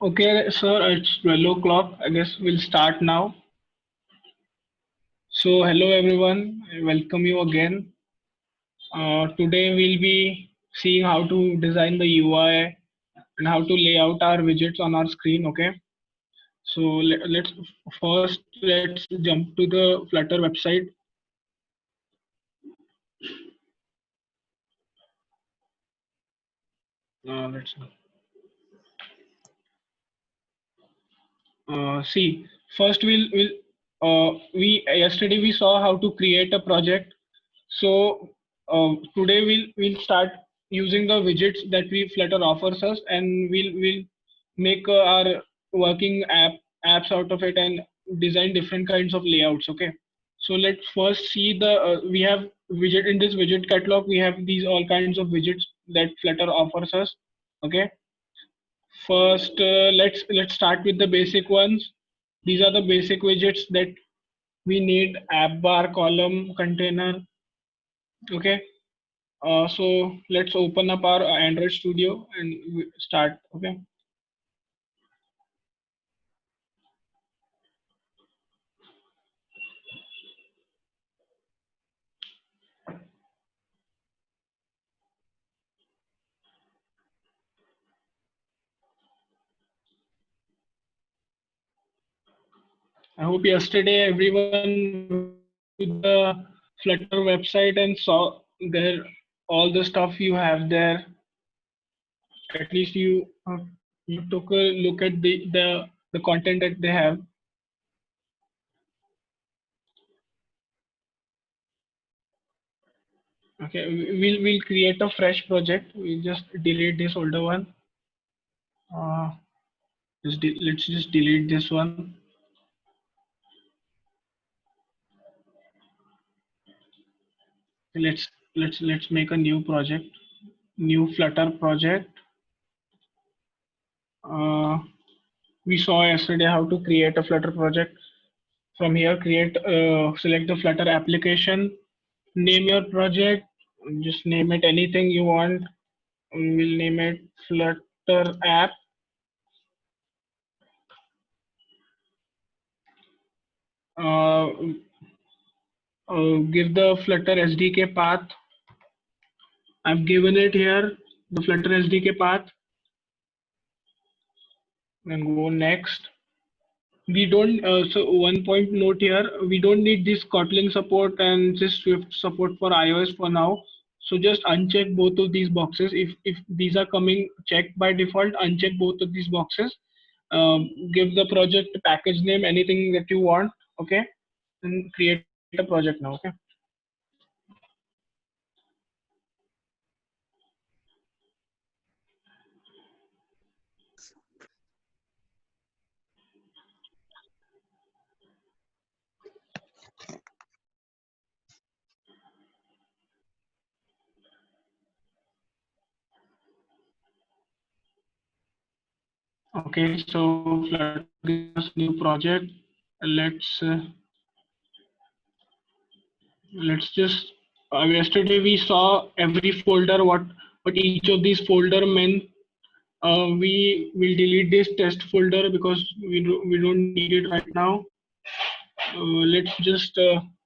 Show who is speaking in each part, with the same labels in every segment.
Speaker 1: Okay, sir, it's 12 o'clock. I guess we'll start now. So, hello everyone, I welcome you again. Today we'll be seeing how to design the UI and how to lay out our widgets on our screen. Okay, so let's jump to the Flutter website. Let's see. First, we yesterday we saw how to create a project. So today we'll start using the widgets that we Flutter offers us, and we'll make our working apps out of it and design different kinds of layouts. Okay. So let's first see the we have widget in this widget catalog. We have these all kinds of widgets that Flutter offers us. Okay. First, let's start with the basic ones. These are the basic widgets that we need: app bar, column, container. Okay. So let's open up our Android Studio and start. Okay. I hope yesterday everyone went to the Flutter website and saw there all the stuff you have there. At least you took a look at the content that they have. Okay, we'll create a fresh project. We'll just delete this older one. Uh, let's just delete this one. Let's make a new project, new Flutter project. Uh, we saw yesterday how to create a Flutter project. From here, select the Flutter application, name your project, just name it anything you want. We'll name it Flutter app. Uh, give the Flutter SDK path. I've given it here, the Flutter SDK path, and go next. We don't, so one point note here, we don't need this Kotlin support and this Swift support for iOS for now. So just uncheck both of these boxes. If these are coming checked by default, uncheck both of these boxes. Give the project package name, anything that you want. Okay, and create a project now. Okay. Okay, so Flutter gives us new project. Let's uh, let's just yesterday we saw every folder what each of these folder meant. We will delete this test folder because we don't need it right now. Let's just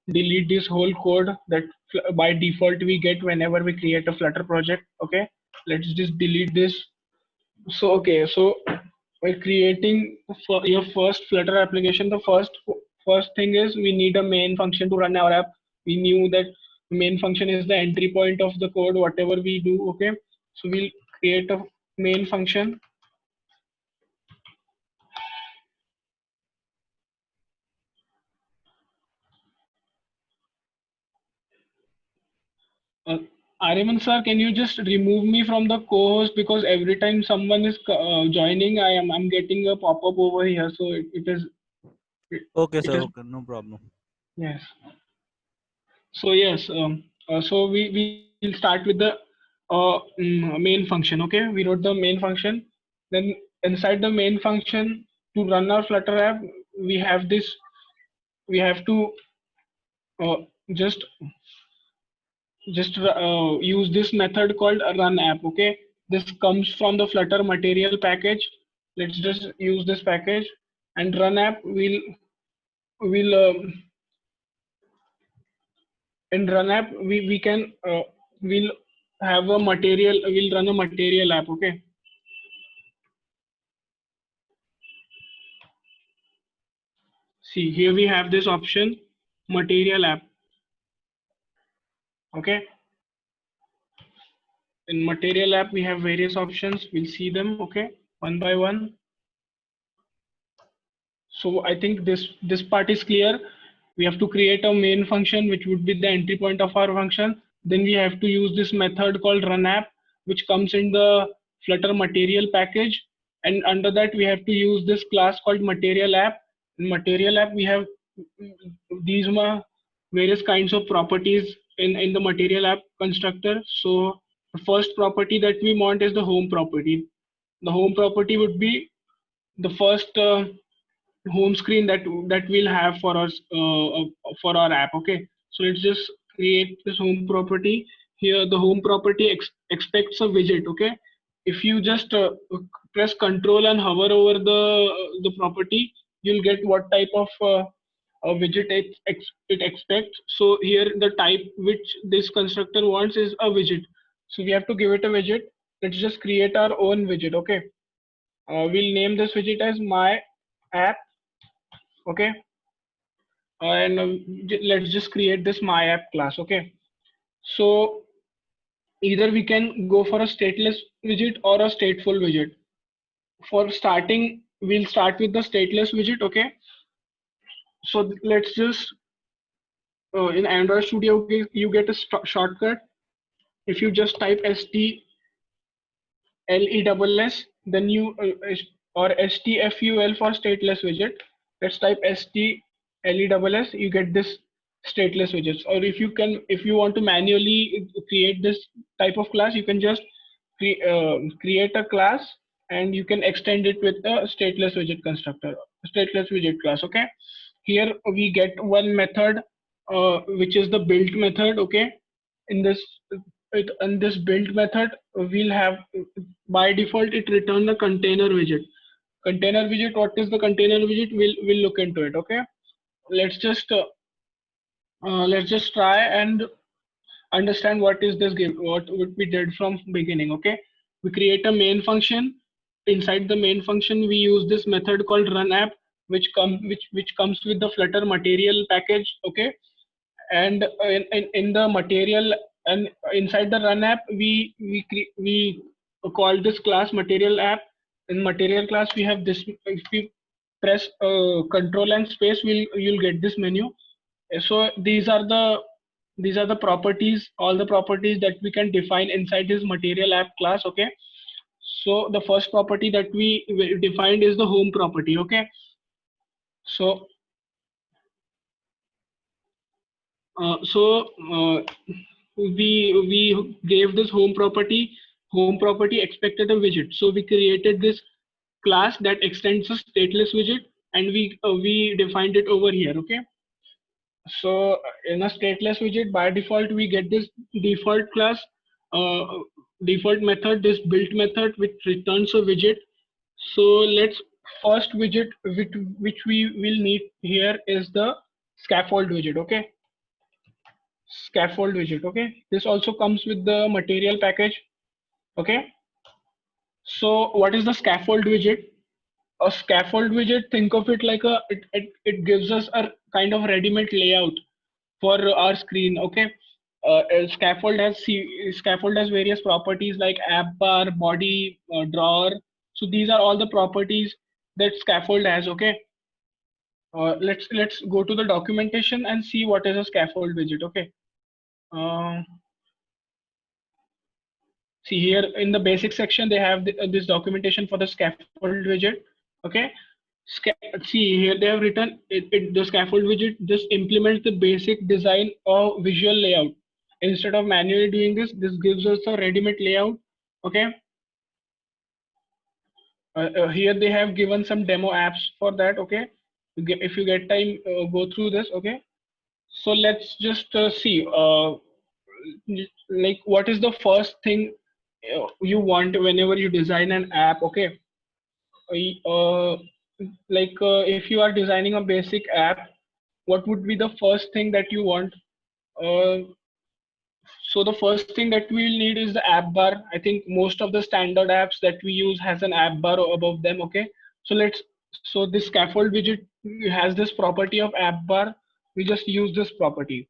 Speaker 1: delete this whole code that by default we get whenever we create a Flutter project. Okay, let's just delete this. So okay, so while creating for your first Flutter application, the first thing is we need a main function to run our app. We knew that main function is the entry point of the code, whatever we do. Okay, so we'll create a main function. Uh, Ariman sir, can you just remove me from the co-host because every time someone is joining, I'm getting a pop-up over here. So it,
Speaker 2: Okay,
Speaker 1: it
Speaker 2: sir.
Speaker 1: is
Speaker 2: Okay, no problem.
Speaker 1: yes. So yes, so we'll start with the main function. Okay, we wrote the main function. Then inside the main function to run our Flutter app, we have this. We have to uh, just use this method called run app. Okay, this comes from the Flutter material package. let's just use this package, and run app will in run app we can we'll have a material, we'll run a material app. Okay, see here we have this option, material app. Okay, in material app we have various options, we'll see them, okay, one by one. So I think this part is clear. We have to create a main function which would be the entry point of our function. Then we have to use this method called run app, which comes in the Flutter material package. And under that we have to use this class called material app. In material app we have these various kinds of properties in the material app constructor. So the first property that we want is the home property. The home property would be the first home screen that we'll have for our app. Okay, so let's just create this home property. Here the home property expects a widget. Okay, if you just press control and hover over the property, you'll get what type of a widget it expects. So here the type which this constructor wants is a widget, so we have to give it a widget. Let's just create our own widget. Okay, we'll name this widget as my app. Okay, and let's just create this my app class. Okay, so either we can go for a stateless widget or a stateful widget. For starting, we'll start with the stateless widget. Okay, so let's just in Android Studio you get a shortcut. If you just type STLESS, then you or STFUL for stateless widget. Let's type STLESS. You get this stateless widgets. Or if you want to manually create this type of class, you can just create a class and you can extend it with a stateless widget constructor, stateless widget class. Okay. Here we get one method, which is the build method. Okay. In this build method we'll have, by default it return the container widget. Container widget, what is the container widget? We'll look into it. Okay, let's just try and understand what is this game, what we did from beginning. Okay, we create a main function. Inside the main function we use this method called run app, which comes with the Flutter material package. Okay, and in the material and inside the run app we call this class material app. In material class we have this, if we press control and space, you'll get this menu. So these are the properties, all the properties that we can define inside this material app class. Okay, so the first property that we defined is the home property. Okay, so we gave this home property. Home property expected a widget, so we created this class that extends a stateless widget, and we defined it over here. Okay, so in a stateless widget, by default we get this default class, uh, default method, this build method, which returns a widget. So let's first widget which we will need here is the scaffold widget. Okay, scaffold widget. Okay, this also comes with the material package. Okay, so what is the scaffold widget? A scaffold widget, think of it like it gives us a kind of ready-made layout for our screen. Okay, a scaffold has various properties like app bar, body, drawer. So these are all the properties that scaffold has. Okay, let's go to the documentation and see what is a scaffold widget. Okay, uh, see here in the basic section, they have this documentation for the scaffold widget. Okay, see here they have written the scaffold widget just implements the basic design or visual layout. Instead of manually doing this gives us a ready-made layout. Okay, here they have given some demo apps for that. Okay, if you get time, go through this. Okay, so let's just see like what is the first thing you want whenever you design an app. Okay, uh, if you are designing a basic app, what would be the first thing that you want? Uh, so the first thing that we'll need is the app bar. I think most of the standard apps that we use has an app bar above them. Okay. So this scaffold widget has this property of app bar. We just use this property.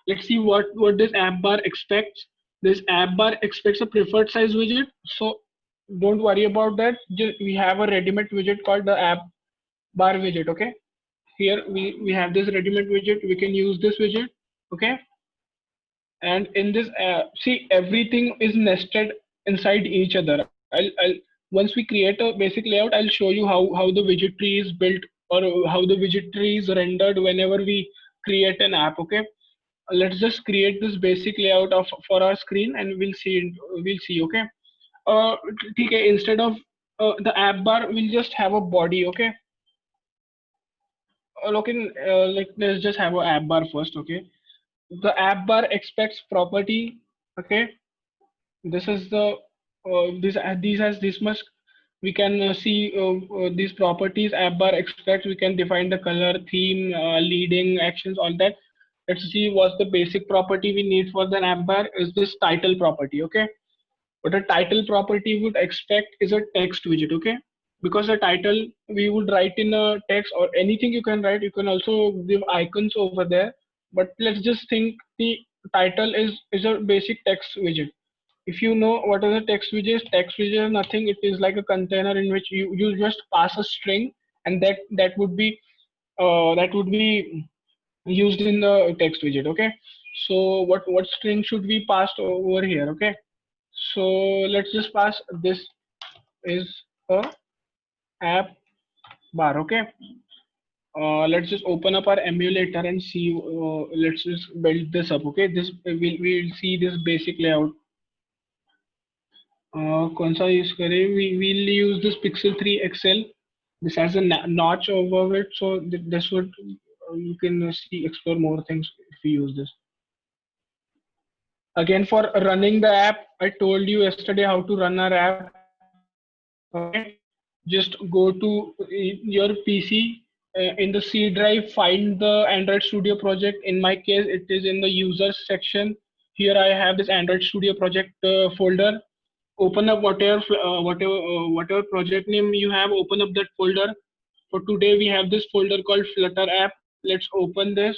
Speaker 1: Let's see what this app bar expects. This app bar expects a preferred size widget. So don't worry about that. We have a ready-made widget called the app bar widget. Okay. Here we have this ready-made widget. We can use this widget. Okay. And in this see, everything is nested inside each other. I'll once we create a basic layout, I'll show you how the widget tree is built, or how the widget tree is rendered whenever we create an app. Okay, let's just create this basic layout of for our screen, and we'll see. Okay, okay, instead of the app bar, we'll just have a body. Okay, like let's just have a app bar first. Okay, the app bar expects property. Okay, this is the these has this much. We can see these properties app bar expects. We can define the color, theme, leading actions, all that. Let's see what's the basic property we need for the app bar is this title property. Okay, what a title property would expect is a text widget. Okay, because the title we would write in a text or anything you can write. You can also give icons over there, but let's just think the title is a basic text widget. If you know what is a text widget is nothing. It is like a container in which you just pass a string, and that would be used in the text widget. Okay, so what string should be passed over here? Okay, so let's just pass this is a app bar. Okay, let's just open up our emulator and see. Let's just build this up. Okay, this we'll see this basic layout. कौन सा use करें? We'll use this Pixel 3 XL. This has a notch over it, so this would you can see explore more things if you use this. Again, for running the app, I told you yesterday how to run our app. Okay, just go to your PC, in the C drive, find the Android Studio project. In my case, it is in the users section. Here I have this Android Studio project folder. Open up whatever project name you have. Open up that folder. For today, we have this folder called Flutter app. Let's open this.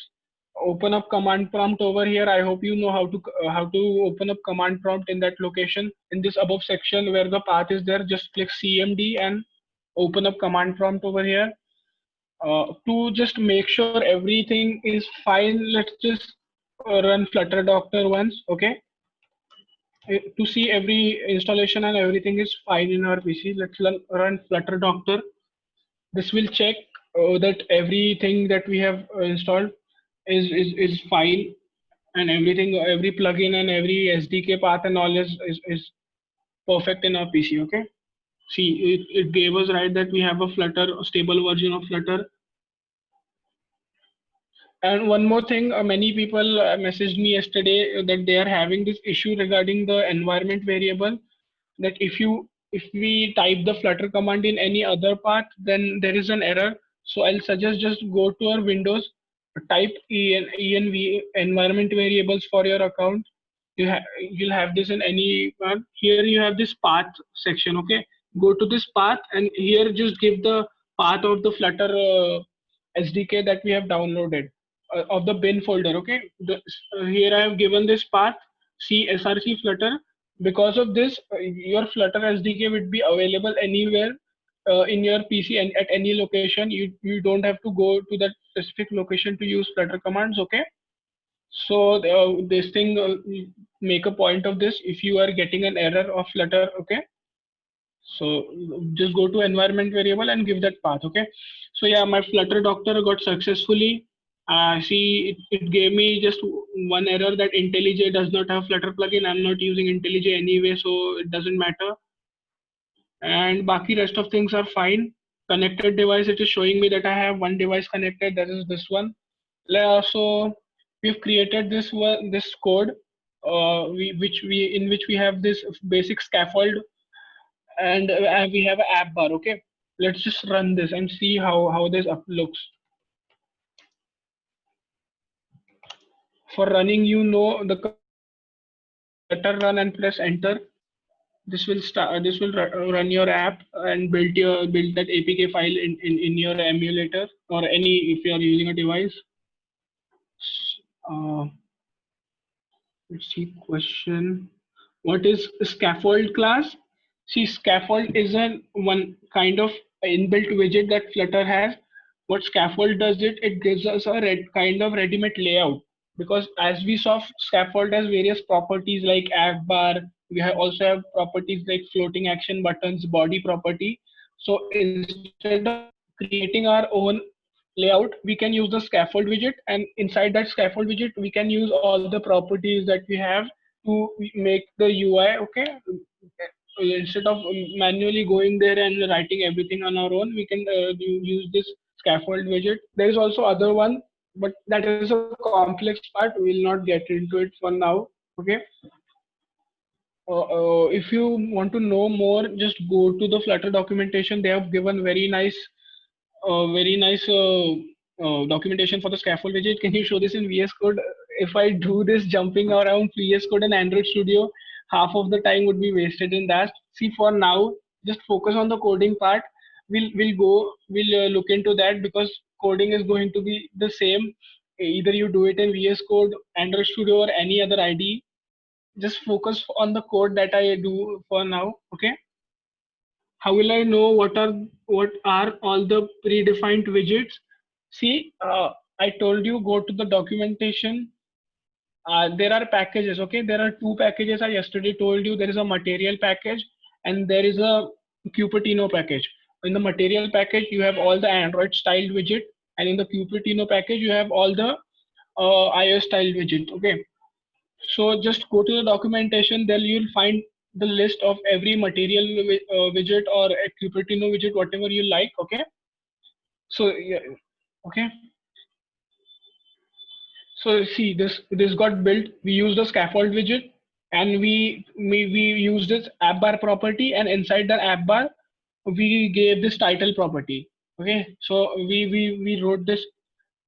Speaker 1: Open up command prompt over here. I hope you know how to open up command prompt in that location. In this above section where the path is there, just click CMD and open up command prompt over here. To just make sure everything is fine, let's just run Flutter Doctor once. Okay, to see every installation and everything is fine in our PC, let's run Flutter Doctor. This will check that everything that we have installed is fine, and every plugin and every SDK path and all is perfect in our PC. Okay, see, it gave us right that we have a Flutter, a stable version of Flutter. And one more thing, many people messaged me yesterday that they are having this issue regarding the environment variable. That if we type the Flutter command in any other path, then there is an error. So I'll suggest just go to our Windows, type env environment variables for your account. You'll have this in any path. Here you have this path section. Okay, go to this path and here just give the path of the Flutter SDK that we have downloaded of the bin folder. Okay, here I have given this path src Flutter. Because of this, your Flutter SDK would be available anywhere in your PC and at any location. You don't have to go to that specific location to use Flutter commands. Okay, so this thing make a point of this if you are getting an error of Flutter. Okay, so just go to environment variable and give that path. Okay, so yeah, my Flutter Doctor got successfully. See, it gave me just one error that IntelliJ does not have Flutter plugin. I'm not using IntelliJ anyway, so it doesn't matter. And baki rest of things are fine. Connected device, it is showing me that I have one device connected, that is this one. So we've created this code, in which we have this basic scaffold, and we have an app bar. Okay, Let's just run this and see how this up looks. For running, the command is flutter run and press enter. This will start. This will run your app and build that APK file in your emulator or any if you are using a device. Uh, let's see question. What is scaffold class? See, scaffold is a one kind of inbuilt widget that Flutter has. What scaffold does it gives us a kind of ready-made layout, because as we saw, scaffold has various properties like app bar. We also have properties like floating action buttons, body property. So instead of creating our own layout, we can use the scaffold widget, and inside that scaffold widget we can use all the properties that we have to make the UI. Okay, instead of manually going there and writing everything on our own, we can use this scaffold widget. There is also other one, but that is a complex part. We will not get into it for now. Okay. If you want to know more, just go to the Flutter documentation. They have given very nice documentation for the scaffold widget. Can you show this in VS Code? If I do this jumping around VS Code and Android Studio, half of the time would be wasted in that. See, for now, just focus on the coding part. We'll look into that, because coding is going to be the same. Either you do it in VS Code, Android Studio, or any other IDE. Just focus on the code that I do for now. Okay. How will I know what are all the predefined widgets? See, I told you, go to the documentation. There are packages. Okay, there are two packages. I yesterday told you, there is a material package and there is a Cupertino package. In the material package, you have all the Android styled widget, and in the Cupertino package, you have all the iOS styled widget. Okay, so just go to the documentation. There you'll find the list of every material widget or a Cupertino widget, whatever you like. Okay. So yeah, okay. So see, this got built. We use the scaffold widget, and we use this app bar property, and inside the app bar, we gave this title property. Okay. So we wrote this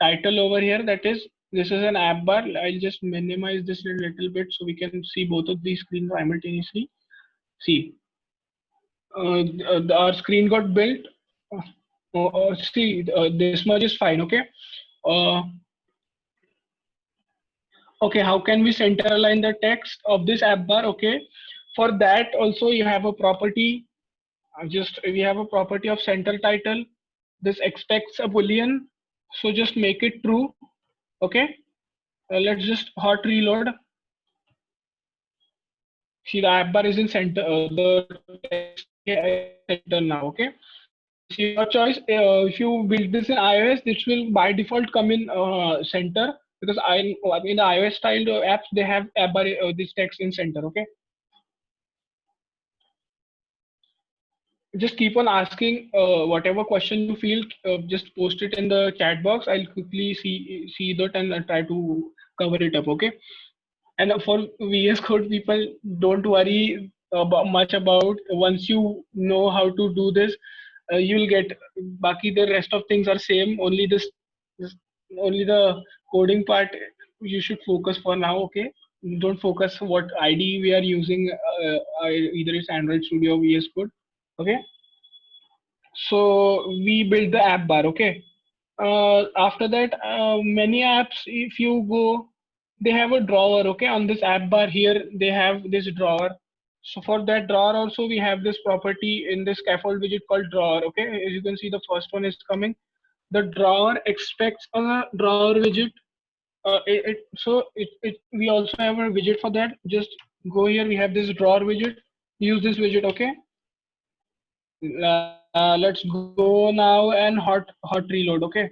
Speaker 1: title over here. That is, this is an app bar. I'll just minimize this a little bit so we can see both of these screens simultaneously. See, our screen got built. See, this much is fine. Okay. Uh, okay, how can we center align the text of this app bar? Okay, for that also you have a property. Just we have a property of center title. This expects a boolean, so just make it true. Okay. Let's just hot reload. See, the app bar is in center. The text center now. Okay. It's your choice. If you build this in iOS, this will by default come in center, because in the iOS styled apps they have app bar, this text in center. Okay. Just keep on asking whatever question you feel. Just post it in the chat box. I'll quickly see that and try to cover it up. Okay. And for VS Code people, don't worry much about. Once you know how to do this, you'll get. Baki, the rest of things are same. This only the coding part you should focus for now. Okay, don't focus what IDE we are using. Either it's Android Studio or VS Code. Okay, so we build the app bar. Okay, after that, many apps, if you go, they have a drawer. Okay, on this app bar here they have this drawer. So for that drawer also we have this property in this scaffold widget called drawer. Okay, as you can see, the first one is coming. The drawer expects a drawer widget. We also have a widget for that. Just go here, we have this drawer widget. Use this widget. Okay, let's go now and hot reload. Okay,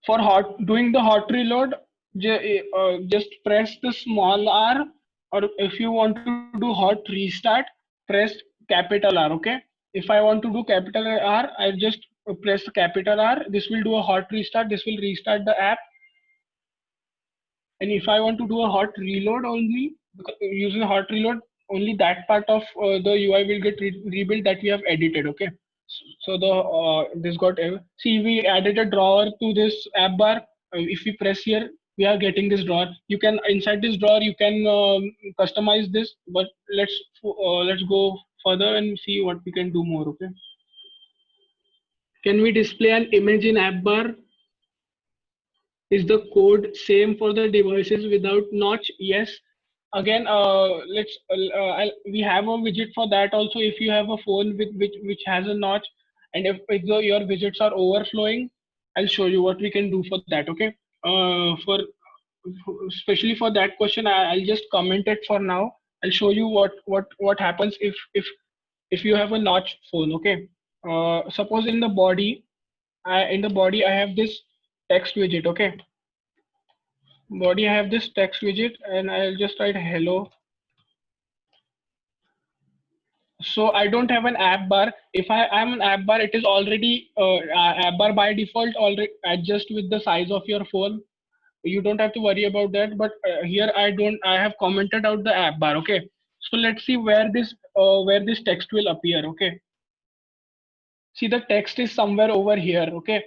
Speaker 1: for doing the hot reload, just press the small r, or if you want to do hot restart, press capital R. Okay, if I want to do capital R, I just press capital R. This will do a hot restart. This will restart the app. And if I want to do a hot reload only, using a hot reload, only that part of the UI will get rebuilt that we have edited. Okay. So the this got see, we added a drawer to this app bar. If we press here, we are getting this drawer. You can inside this drawer you can customize this. But let's go further and see what we can do more. Okay. Can we display an image in app bar? Is the code same for the devices without notch? Yes. Again, we have a widget for that also. If you have a phone with which has a notch, and if your widgets are overflowing, I'll show you what we can do for that. Okay. For especially for that question, I'll just comment it for now. I'll show you what happens if you have a notch phone. Okay. Suppose in the body, I have this text widget. Okay. Body, I have this text widget, and I'll just write hello. So I don't have an app bar. If I am an app bar, it is already app bar by default already adjust with the size of your phone. You don't have to worry about that. But here I don't. I have commented out the app bar. Okay. So let's see where this text will appear. Okay. See, the text is somewhere over here. Okay.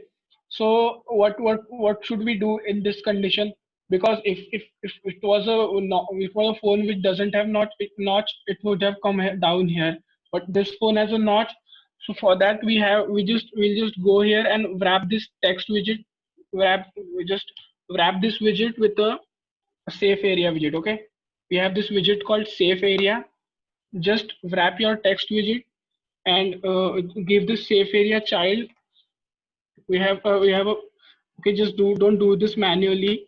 Speaker 1: So what should we do in this condition? Because if it was if it was a phone which doesn't have notch, it would have come down here. But this phone has a notch. So for that we'll just go here and wrap this text widget. We just wrap this widget with a safe area widget. Okay. We have this widget called safe area. Just wrap your text widget and give this safe area child. We have a okay. Just don't do this manually.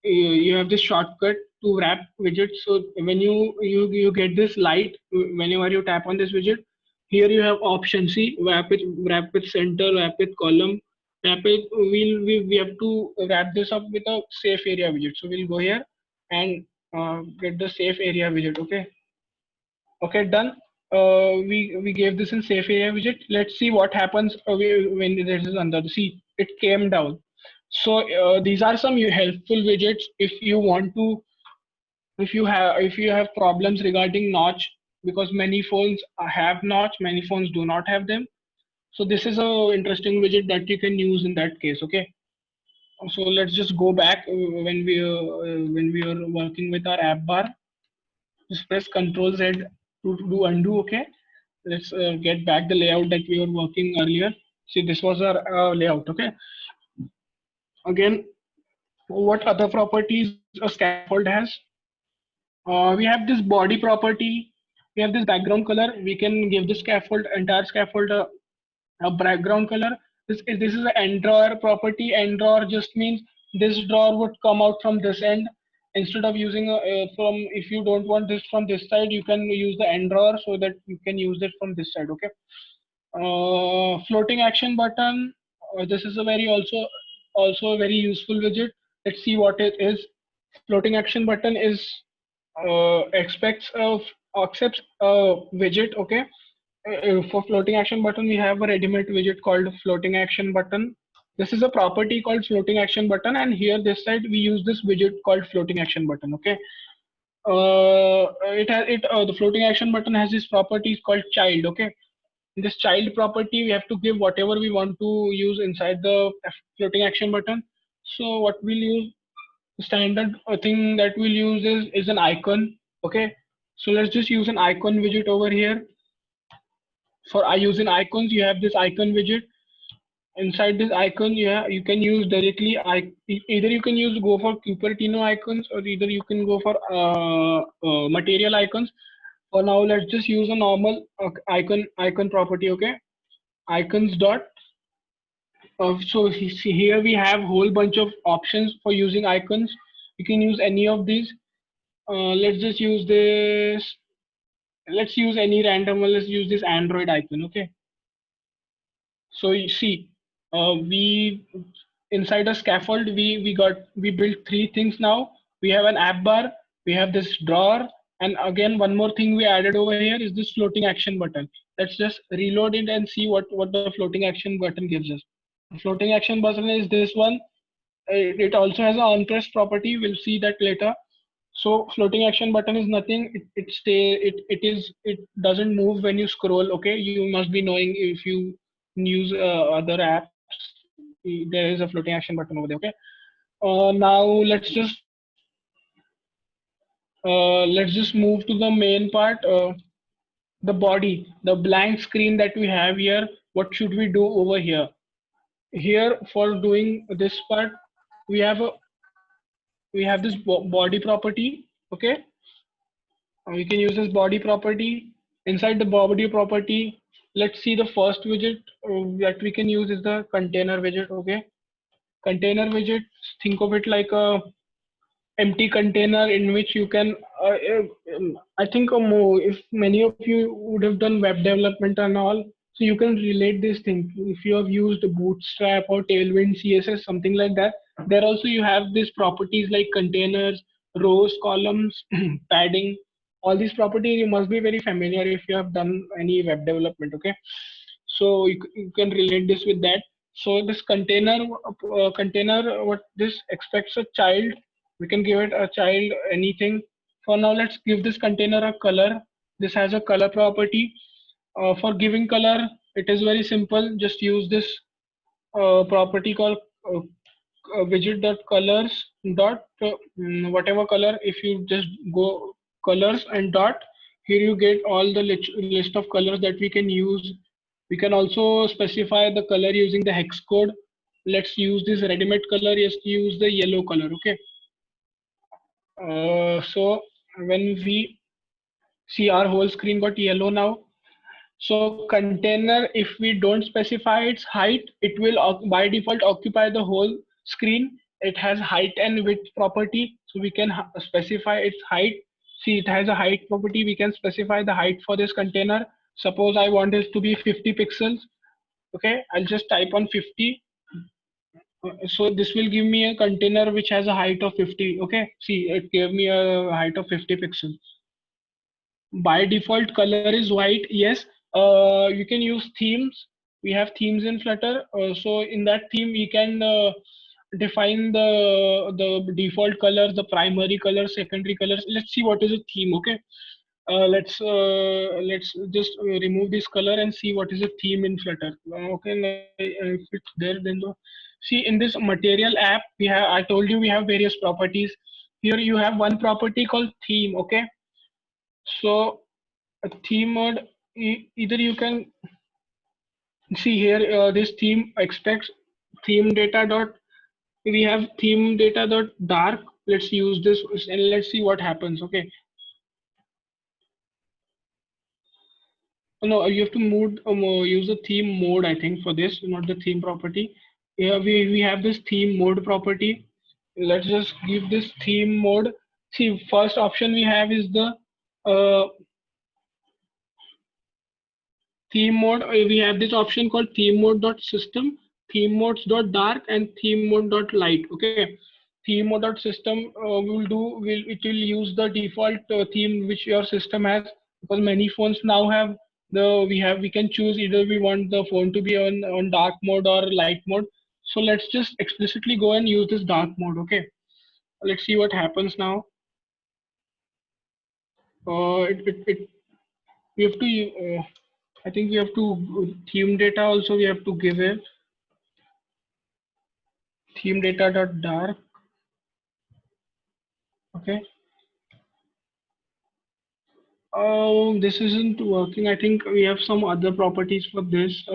Speaker 1: You have this shortcut to wrap widget. So when you get this light whenever you tap on this widget, here you have option. See, wrap with center, wrap with column, wrap it. We have to wrap this up with a safe area widget. So we'll go here and get the safe area widget. Okay. Okay, done. We gave this in safe area widget. Let's see what happens when this is under the see. It came down. So these are some helpful widgets if you want to, if you have problems regarding notch, because many phones have notch, many phones do not have them. So this is a interesting widget that you can use in that case. Okay. So let's just go back when we are working with our app bar. Just press Control Z to do undo. Okay. Let's get back the layout that we were working earlier. See, this was our layout. Okay. Again, what other properties a scaffold has? We have this body property. We have this background color. We can give the entire scaffold a background color. This is an end drawer property. End drawer just means this drawer would come out from this end. Instead of using from, if you don't want this from this side, you can use the end drawer so that you can use it from this side. Okay. Floating action button. This is a also a very useful widget. Let's see what it is. Floating action button is accepts a widget. Okay. For floating action button, we have a ready-made widget called floating action button. This is a property called floating action button, and here this side we use this widget called floating action button. Okay. The floating action button has this property called child. Okay. In this child property, we have to give whatever we want to use inside the floating action button. So what we'll use, the standard thing that we'll use is an icon. Okay. So let's just use an icon widget over here. For using icons, you have this icon widget. Inside this icon, you can use directly. Either you can use go for Cupertino icons, or either you can go for material icons. For now, let's just use a normal icon property. Okay, icons dot. So here we have whole bunch of options for using icons. You can use any of these. Let's just use this. Let's use any random one. Let's use this Android icon. Okay. So you see, we inside a scaffold we built three things now. We have an app bar, we have this drawer, and again one more thing we added over here is this floating action button. Let's just reload it and see what the floating action button gives us. The floating action button is this one. It also has an on press property. We'll see that later. So floating action button is nothing. It doesn't move when you scroll. Okay, you must be knowing if you use other apps. There is a floating action button over there. Okay. Now let's just move to the main part. The body, the blank screen that we have here. What should we do over here? Here for doing this part, we have a we have this body property. Okay, we can use this body property. Inside the body property, let's see the first widget that we can use is the container widget. Okay, container widget, think of it like a empty container in which you can I think if many of you would have done web development and all, so you can relate this thing. If you have used bootstrap or tailwind css, something like that, there also you have these properties like containers, rows, columns, padding. All these properties you must be very familiar if you have done any web development. Okay, so you can relate this with that. So this container, what this expects a child, we can give it a child anything. For now, let's give this container a color. This has a color property. For giving color, it is very simple. Just use this property called widget dot colors dot whatever color. If you just go colors and dot, here you get all the list of colors that we can use. We can also specify the color using the hex code. Let's use this ready-made color. Yes, use the yellow color. Okay. So when we see, our whole screen got yellow now. So container, if we don't specify its height, it will by default occupy the whole screen. It has height and width property, so we can specify its height. See, it has a height property. We can specify the height for this container. Suppose I want it to be 50 pixels. Okay, I'll just type on 50. So this will give me a container which has a height of 50. Okay, see, it gave me a height of 50 pixels. By default color is white. Yes, you can use themes. We have themes in Flutter, so in that theme we can define the default colors, the primary colors, secondary colors. Let's see what is a theme. Okay, let's just remove this color and see what is a theme in Flutter. Okay, if it's there, then see, in this material app we have, I told you we have various properties. Here you have one property called theme. Okay, so a theme mode, either you can see here, this theme expects theme data dot, we have theme data dot dark. Let's use this and let's see what happens. Okay, no, you have to use the theme mode, I think, for this, not the theme property. Yeah, we have this theme mode property. Let's just give this theme mode. See, first option we have is the uh, theme mode. We have this option called theme mode dot system, theme modes dot dark, and theme mode dot light. Okay, theme mode dot system will use the default theme which your system has, because many phones now have we can choose either we want the phone to be on dark mode or light mode. So let's just explicitly go and use this dark mode. Okay, let's see what happens now. It we have to I think we have to theme data also, we have to give it theme data dot dark. Okay. Oh, this isn't working. I think we have some other properties for this.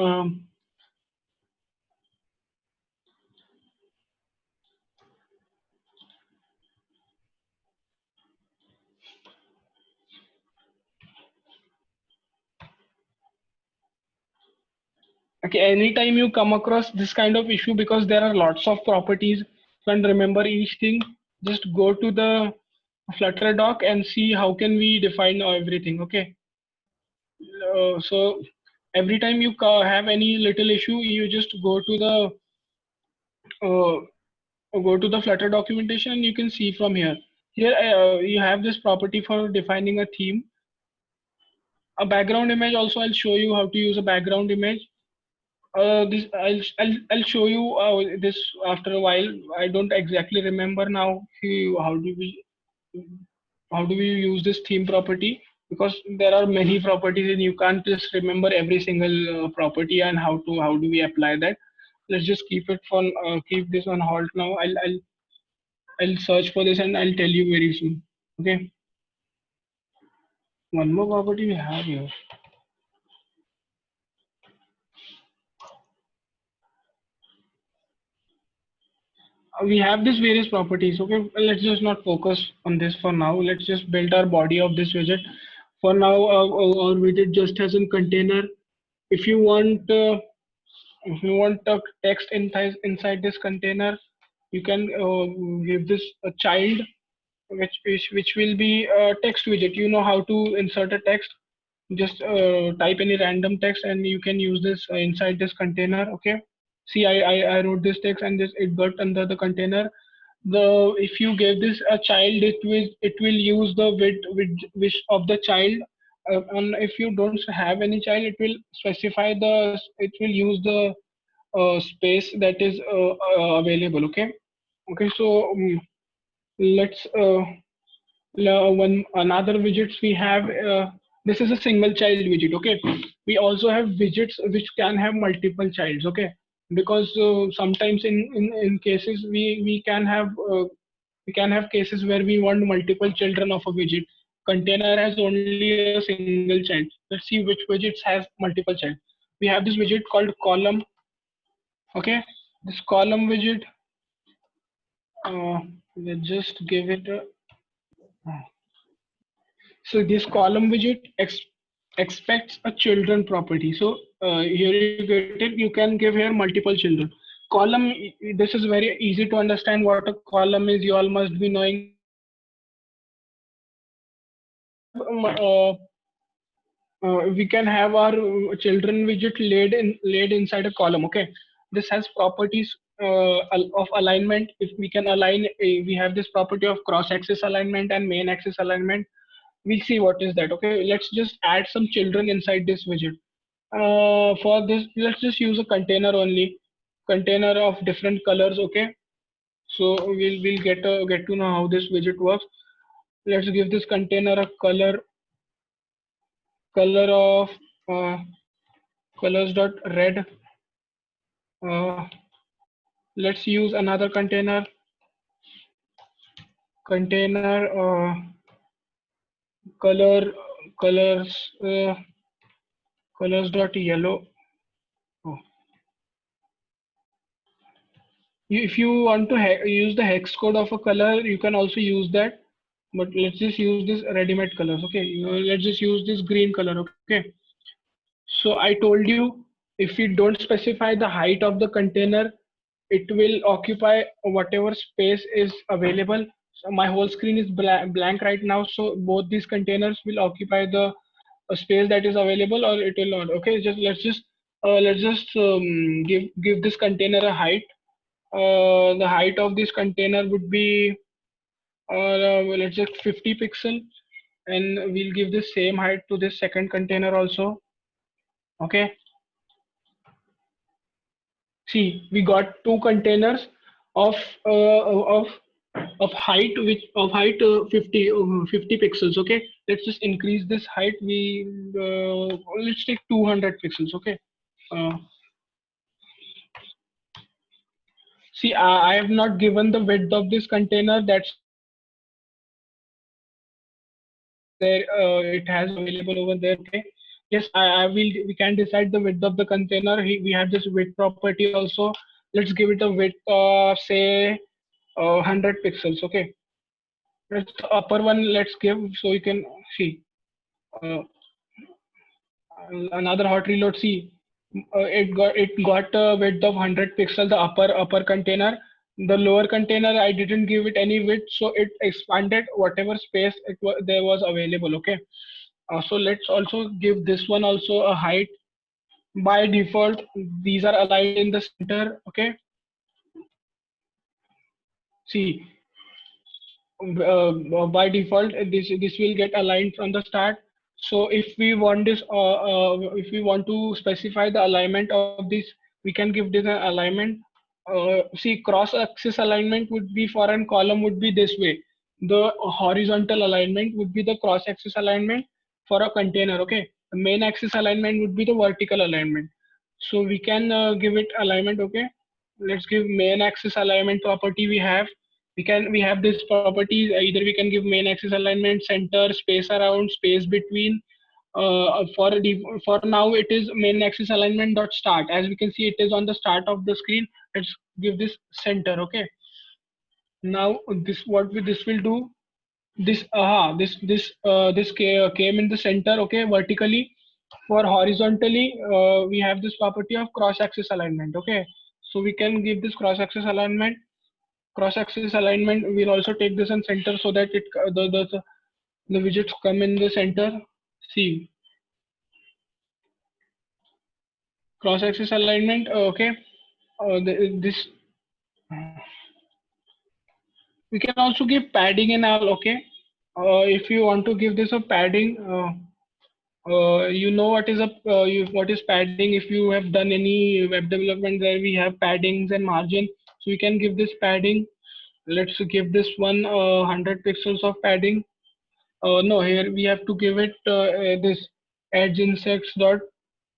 Speaker 1: Okay, anytime you come across this kind of issue, because there are lots of properties, and remember each thing, just go to the Flutter doc and see how can we define everything. Okay. So every time you have any little issue, you just uh, go to the Flutter documentation and you can see from here. Here you have this property for defining a theme. A background image also, I'll show you how to use a background image. This I'll show you this after a while. I don't exactly remember now. How do we? how do we use this theme property, because there are many properties and you can't just remember every single property and how do we apply that. Let's just keep it for keep this on hold now. I'll search for this and I'll tell you very soon. Okay. One more property we have here. We have these various properties. Okay, let's just not focus on this for now. Let's just build our body of this widget. For now, our widget just has a container. If you want a text inside this container, you can give this a child, which will be a text widget. You know how to insert a text. Just type any random text and you can use this inside this container. Okay. See, I wrote this text and this it got under the container. The if you give this a child, it will use the width wish of the child. And if you don't have any child, it will specify it will use the space that is available. Okay. Okay. So let's one another widgets we have. This is a single child widget. Okay, we also have widgets which can have multiple childs. Okay, because sometimes in cases we can have cases where we want multiple children of a widget. Container has only a single child. Let's see which widgets has multiple child. We have this widget called column. Okay, this column widget, let's just give it a. So this column widget expects a children property. So here you get it. You can give here multiple children. Column. This is very easy to understand what a column is. You all must be knowing that. We can have our children widget laid inside a column. Okay, this has properties of alignment. If we can align, we have this property of cross-axis alignment and main axis alignment. We'll see what is that. Okay, let's just add some children inside this widget. For this, let's just use a container only, container of different colors. Okay, so we'll get to know how this widget works. Let's give this container a color of uh, colors dot red. uh, let's use another container color colors colors dot yellow. Oh. If you want to use the hex code of a color, you can also use that, but let's just use this ready-made colors. Okay, let's just use this green color. Okay, so I told you, if we don't specify the height of the container, it will occupy whatever space is available. So my whole screen is blank right now, so both these containers will occupy the space that is available, or it will not. Okay, just let's just give this container a height. The height of this container would be well, let's just 50 pixel, and we'll give the same height to this second container also. Okay, see, we got two containers of of height, which of height 50 pixels. Okay, let's just increase this height. Let's take 200 pixels. Okay. uh, See, I have not given the width of this container. That's there. It has available over there. Okay. Yes, I will. We can decide the width of the container. We have this width property also. Let's give it a width of say 100 pixels. Okay. That's the upper one. Let's give so you can see. Uh, Another hot reload. See, it got a width of 100 pixel, the upper container. The lower container, I didn't give it any width, so it expanded whatever space there was available. Okay. So let's also give this one also a height. By default, these are aligned in the center. Okay. See, by default, this will get aligned from the start. So if we want to specify the alignment of this, we can give this an alignment. See, cross axis alignment would be for an column would be this way. the horizontal alignment would be the cross axis alignment for a container. Okay, the main axis alignment would be the vertical alignment. So we can give it alignment. Okay, let's give main axis alignment property. We have this properties. Either we can give main axis alignment, center, space around, space between. For now it is main axis alignment dot start. As we can see, it is on the start of the screen. Let's give this center. Okay, now this will do. This came in the center. Okay, vertically. For horizontally, we have this property of cross axis alignment. Okay, so we can give this cross axis alignment. Cross axis alignment, we'll also take this in center so that the widgets come in the center. See, cross axis alignment. Okay, this we can also give padding and all. Okay, if you want to give this a padding, you know what is what is padding. If you have done any web development where we have paddings and margin, so we can give this padding. Let's give this one 100 pixels of padding. No, here we have to give it this edge insects dot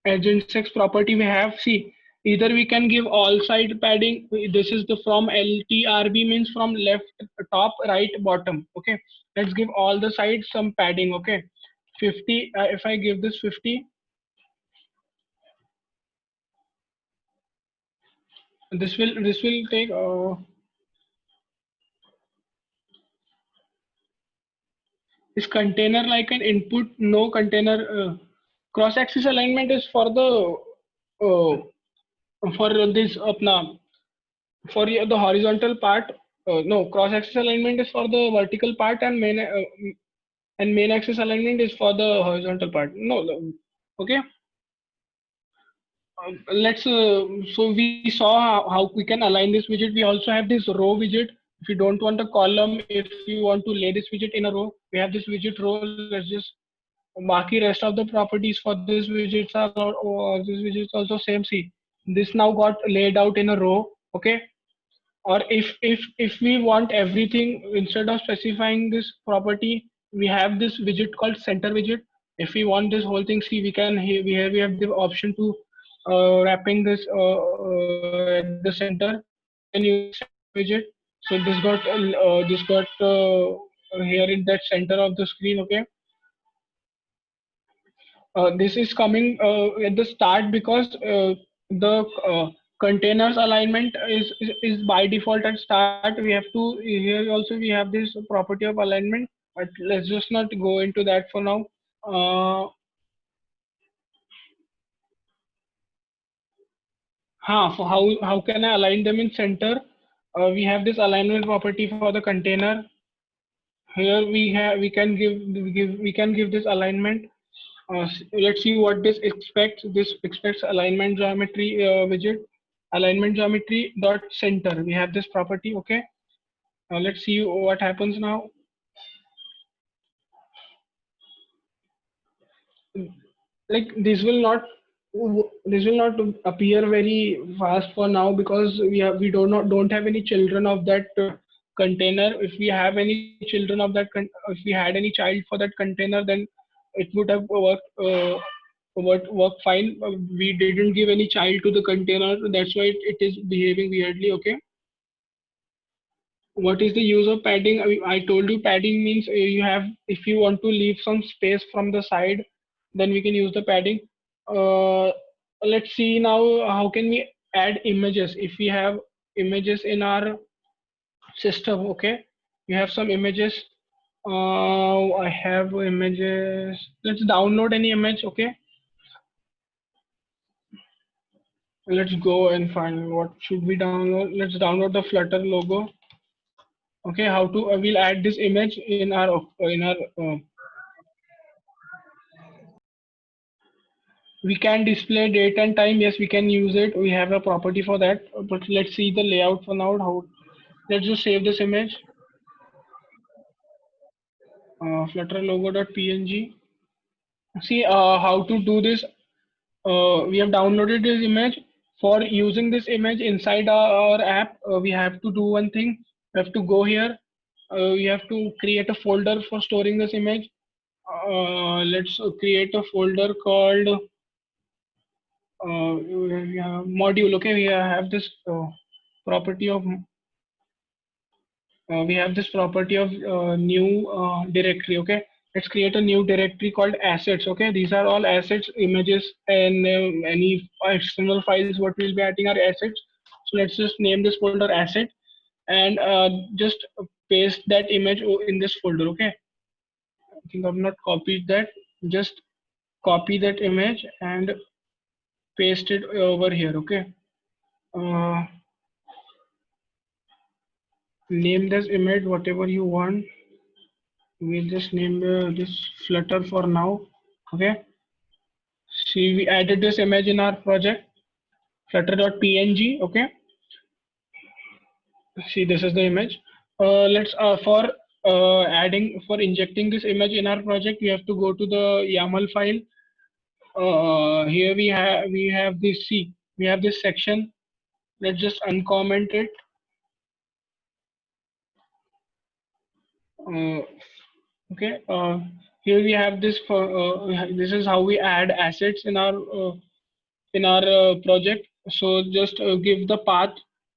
Speaker 1: edge insects property we have. See, either we can give all side padding. This is the from LTRB, means from left, top, right, bottom. Okay, let's give all the sides some padding. Okay, 50. If I give this 50, this will take is container like an input. No container. Cross axis alignment is uh, for this apna for the horizontal part. No, cross axis alignment is for the vertical part, and main axis alignment is for the horizontal part. No, okay. Let's so we saw how we can align this widget. We also have this row widget. If you don't want a column, if you want to lay this widget in a row, we have this widget row. Let's just Baki rest of the properties for this widgets are this widgets also same. See, this now got laid out in a row. Okay, or if we want everything, instead of specifying this property, we have this widget called center widget. If we want this whole thing, see, we have the option to wrapping this at the center. We can use this center widget. So this got here in that center of the screen. Okay, this is coming at the start because the containers alignment is by default at start. We have to here also we have this property of alignment, but let's just not go into that for now. For how can I align them in center? We have this alignment property for the container. Here we can give this alignment. Let's see what this expects. This expects alignment geometry widget. Alignment geometry dot center. We have this property. Okay. Let's see what happens now. Like this will not appear very fast for now because we don't have any children of that container. If we have any children of if we had any child for that container, then it would have worked fine. We didn't give any child to the container, that's why it is behaving weirdly. Okay, what is the use of padding? I told you padding means you have, if you want to leave some space from the side, then we can use the padding. Uh, let's see now how can we add images if we have images in our system. Okay, we have some images. I have images. Let's download any image. Okay, let's go and find what should we download. Let's download the Flutter logo. Okay, how to we'll add this image in our we can display date and time. Yes, we can use it. We have a property for that. But let's see the layout for now. How? Let's just save this image. Flutter logo.png. See how to do this. We have downloaded this image. For using this image inside our app, we have to do one thing. We have to go here. we have to create a folder for storing this image. Let's create a folder called we have module. Okay, we have this property of new directory. Okay, let's create a new directory called assets. Okay, these are all assets, images, and any external files what we'll be adding are assets. So let's just name this folder asset, and just paste that image in this folder. Okay, I think I've not copied that. Just copy that image and paste it over here. Okay, uh, name this image whatever you want. We'll just name this Flutter for now. Okay, see, we added this image in our project flutter.png. Okay, see, this is the image. Let's for adding for injecting this image in our project, we have to go to the YAML file. Here we have this, see, we have this section. Let's just uncomment it. Uh, okay, here we have this for this is how we add assets in our project. So just give the path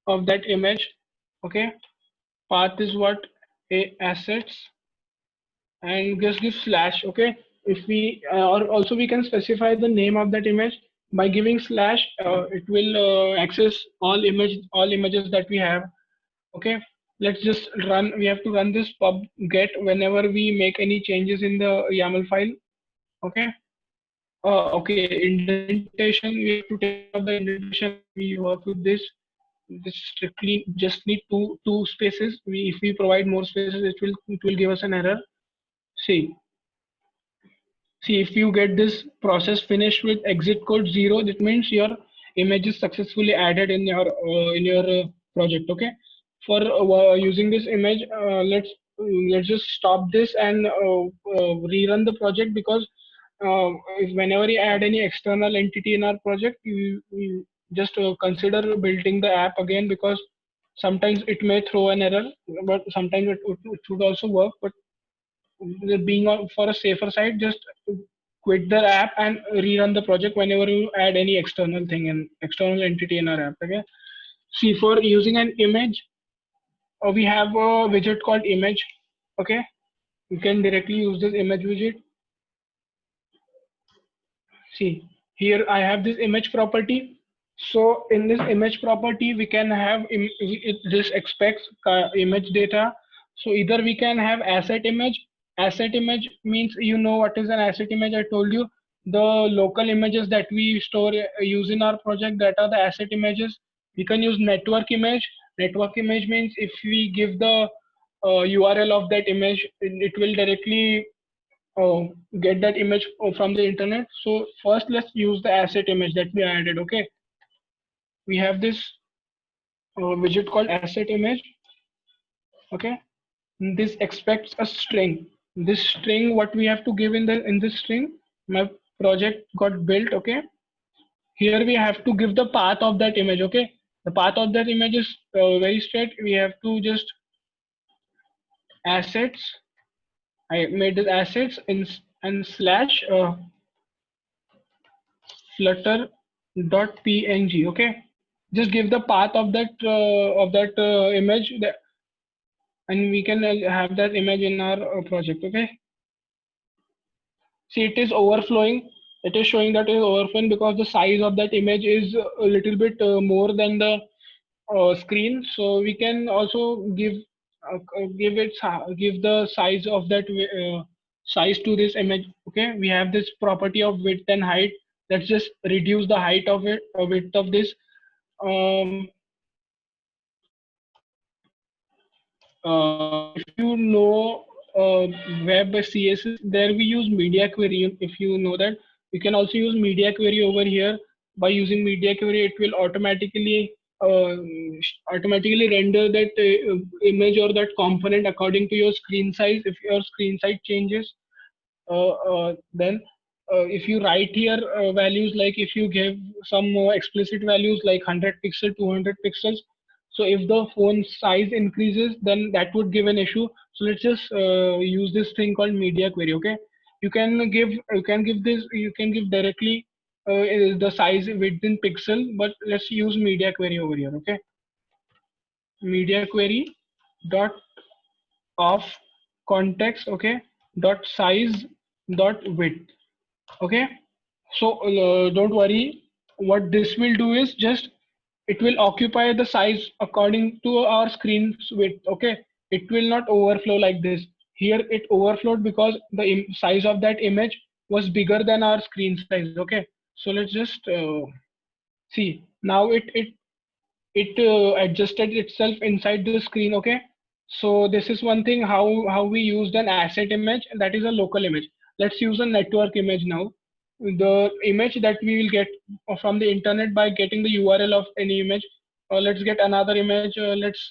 Speaker 1: of that image. Okay, path is what, a assets, and just give slash. Okay, if we or also we can specify the name of that image by giving slash. It will access all images that we have. Okay, let's just run. We have to run this pub get whenever we make any changes in the YAML file. Okay. Okay, indentation. We have to take care of the indentation when we work with this. This strictly just need two spaces. If we provide more spaces, it will give us an error. See, See, if you get this process finished with exit code 0, that means your image is successfully added in your project. Okay. For using this image, let's just stop this and rerun the project, because whenever you add any external entity in our project, you just consider building the app again, because sometimes it may throw an error, but sometimes it should also work. But being for a safer side, just quit the app and rerun the project whenever you add any external thing and external entity in our app. Okay. See, for using an image, we have a widget called image. Okay, you can directly use this image widget. See, here I have this image property. So in this image property, we can have this expects image data. So either we can have asset image. Asset image means, you know what is an asset image. I told you, the local images that we store use in our project, that are the asset images. We can use network image. Network image means if we give the URL of that image, it will directly uh, get that image from the internet. So first, let's use the asset image that we added. Okay, we have this widget called asset image. Okay, this expects a string. This string, what we have to give in this string, my project got built. Okay, here we have to give the path of that image. Okay, the path of that image is very straight. We have to just assets. I made this assets in and slash flutter.png. Okay, just give the path of that image, and we can have that image in our project. Okay, see, it is overflowing. It is showing that it is overflowing because the size of that image is a little bit more than the screen. So we can also give the size of that size to this image. Okay, we have this property of width and height. Let's just reduce the height of it, width of this. um, if you know web CSS, there we use media query. If you know that, you can also use media query over here. By using media query, it will uh, automatically render that image or that component according to your screen size. If your screen size changes, then if you write here values, like if you give some explicit values like 100 pixel, 200 pixels, So if the phone size increases, then that would give an issue. So let's just use this thing called media query. Okay, you can give directly the size within pixel, but let's use media query over here. Okay, media query dot of context. Okay, dot size dot width. Okay, so don't worry. What this will do is just it will occupy the size according to our screen's width. Okay, it will not overflow like this. Here it overflowed because the size of that image was bigger than our screen size. Okay, so let's just see now. It adjusted itself inside the screen. Okay, so this is one thing how we used an asset image, that is a local image. Let's use a network image now. The image that we will get from the internet by getting the URL of any image. Let's get another image. Let's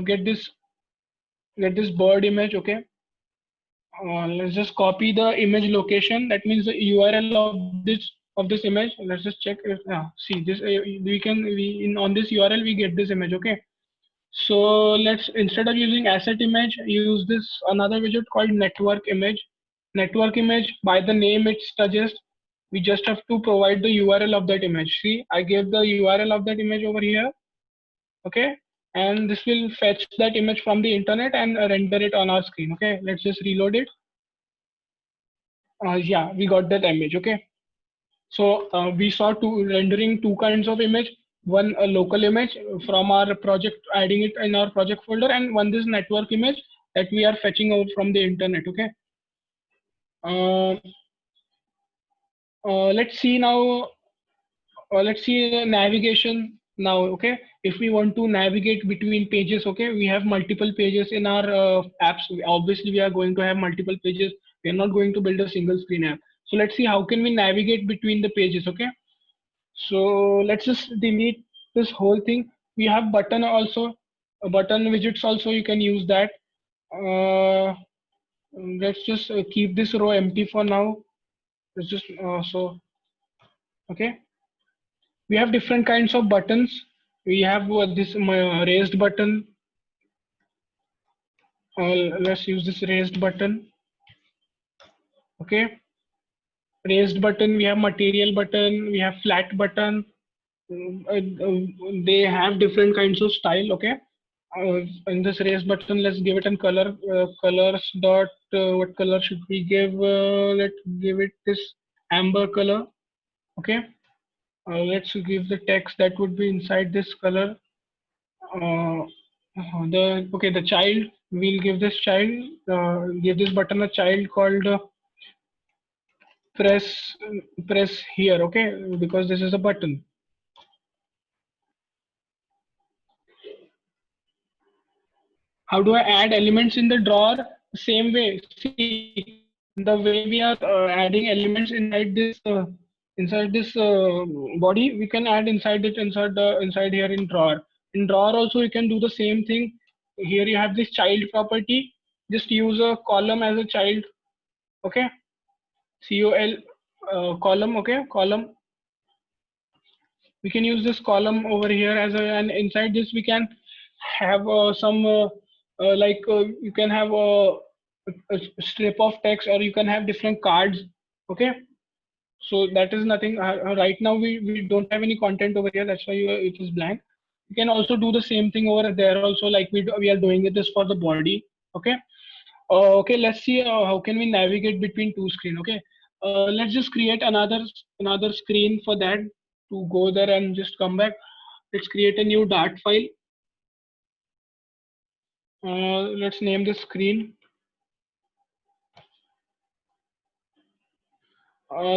Speaker 1: get this bird image. Okay, let's just copy the image location. That means the URL of this image. Let's just check if see this we in on this URL we get this image. Okay, so let's, instead of using asset image, use this another widget called network image. Network image, by the name it suggests, we just have to provide the URL of that image. See, I gave the URL of that image over here. Okay, and this will fetch that image from the internet and render it on our screen. Okay, let's just reload it. Yeah, we got that image. Okay, so we saw rendering two kinds of image. One a local image from our project, adding it in our project folder, and one this network image that we are fetching out from the internet. Okay. Uh, let's see now. Let's see navigation now. Okay, if we want to navigate between pages, okay, we have multiple pages in our apps. Obviously we are going to have multiple pages. We are not going to build a single screen app. So let's see how can we navigate between the pages. Okay, so let's just delete this whole thing. We have button also, button widgets also, you can use that. uh, let's just keep this row empty for now. Let's just okay, we have different kinds of buttons. We have this raised button. Let's use this raised button. Okay, raised button. We have material button. We have flat button. They have different kinds of style. Okay, in this raised button, let's give it a color. Colors dot what color should we give? Let's give it this amber color. Okay, let's give the text that would be inside this color. uh, the child, we'll give this child, give this button a child called press press here. Okay, because this is a button. How do I add elements in the drawer? Same way. See, the way we are adding elements inside this body, we can add inside it, inside here in drawer. In drawer also you can do the same thing. Here you have this child property. Just use a column as a child. Okay, col column. Okay, column. We can use this column over here as a, and inside this we can have some you can have a strip of text, or you can have different cards. Okay, so that is nothing. Right now we don't have any content over here, that's why it is blank. You can also do the same thing over there also, like we are doing it this for the body. Okay. Okay, let's see how can we navigate between two screen. Okay, let's just create another screen for that, to go there and just come back. Let's create a new Dart file. Let's name this screen.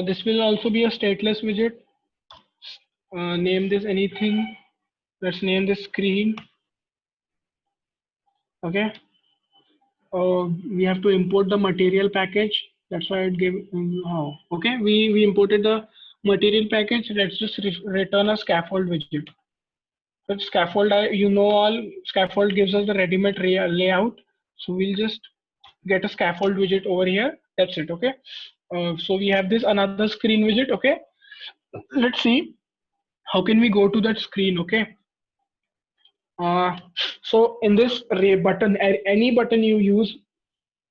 Speaker 1: This will also be a stateless widget. Name this anything. Let's name this screen. Okay. We have to import the material package. That's why it gave. Oh, okay. We imported the material package. Let's just return a scaffold widget. But scaffold, you know, all scaffold gives us the ready-made layout. So we'll just get a scaffold widget over here. That's it. Okay. So we have this another screen widget. Okay. Let's see how can we go to that screen. Okay. So in this button, any button you use,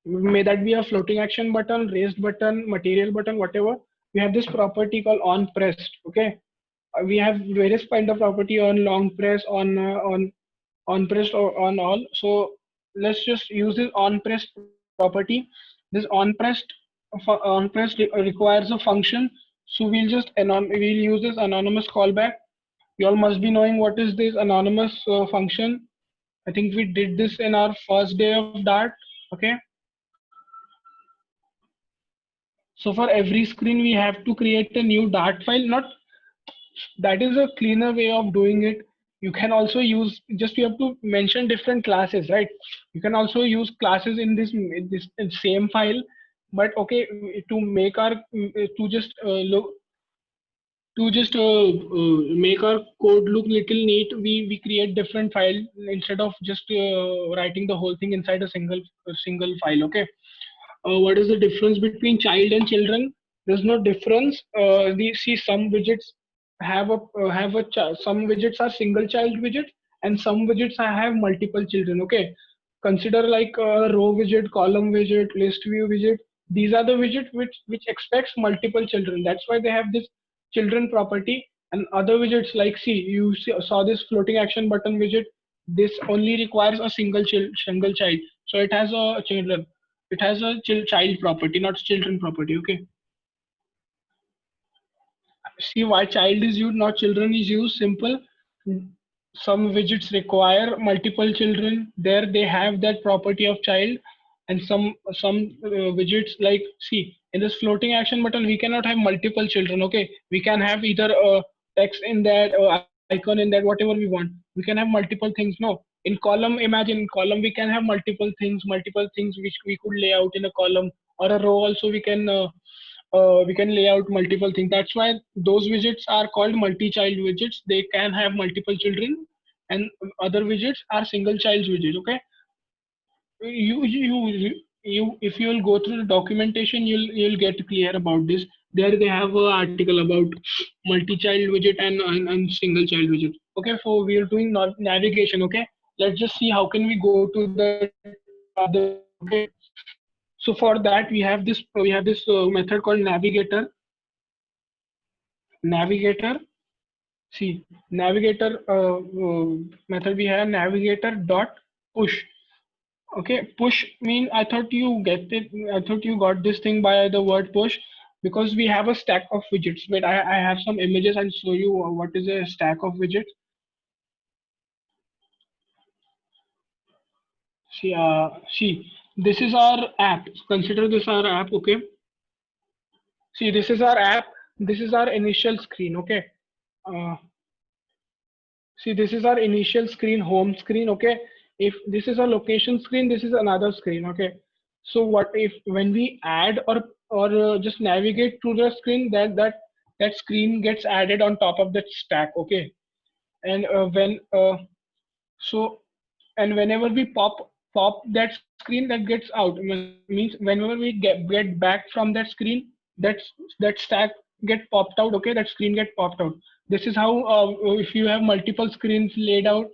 Speaker 1: may that be a floating action button, raised button, material button, whatever, we have this property called on pressed. Okay, we have various kind of property on long press, on pressed, or on all. So let's just use this on pressed property. This on pressed requires a function. So we'll use this anonymous callback. You all must be knowing what is this anonymous function. I think we did this in our first day of Dart. Okay. So for every screen, we have to create a new Dart file. Not that is a cleaner way of doing it. You can also use, just you have to mention different classes, right? You can also use classes in this same file. But okay, to make our to just look to just make our code look little neat, we create different file instead of just writing the whole thing inside a single file. Okay. What is the difference between child and children? There's no difference. We see some widgets some widgets are single child widgets, and some widgets have multiple children. Okay, consider like a row widget, column widget, list view widget. These are the widget which expects multiple children. That's why they have this children property. And other widgets, like see, saw this floating action button widget. This only requires a single child, so it has a children. It has a child property, not children property. Okay. See why child is used, not children is used. Simple. Some widgets require multiple children. There they have that property of child, and some widgets, like see, in this floating action button we cannot have multiple children. Okay, we can have either a text in that or icon in that, whatever we want. We can have multiple things. No, in column, imagine in column we can have multiple things which we could lay out in a column, or a row also we can lay out multiple things. That's why those widgets are called multi-child widgets. They can have multiple children, and other widgets are single child widgets. Okay, if you'll go through the documentation, you'll get clear about this. There they have an article about multi-child widget and single child widget. Okay, so we are doing navigation. Okay, let's just see how can we go to the other widget. Okay, so for that we have this method called navigator. See, navigator method, we have navigator dot push. Okay, push mean, I thought you get it. I thought you got this thing by the word push, because we have a stack of widgets. Wait, I have some images. I'll show you what is a stack of widgets. See, this is our app. Consider this our app. Okay. See, this is our app. This is our initial screen. Okay. Uh, See, this is our initial screen, home screen. Okay. If this is a location screen, this is another screen. Okay. So what if when we add or just navigate through the screen, that screen gets added on top of that stack. Okay. And so and whenever we pop that screen, that gets out. Means whenever we get back from that screen, that stack get popped out. Okay, that screen get popped out. This is how, if you have multiple screens laid out,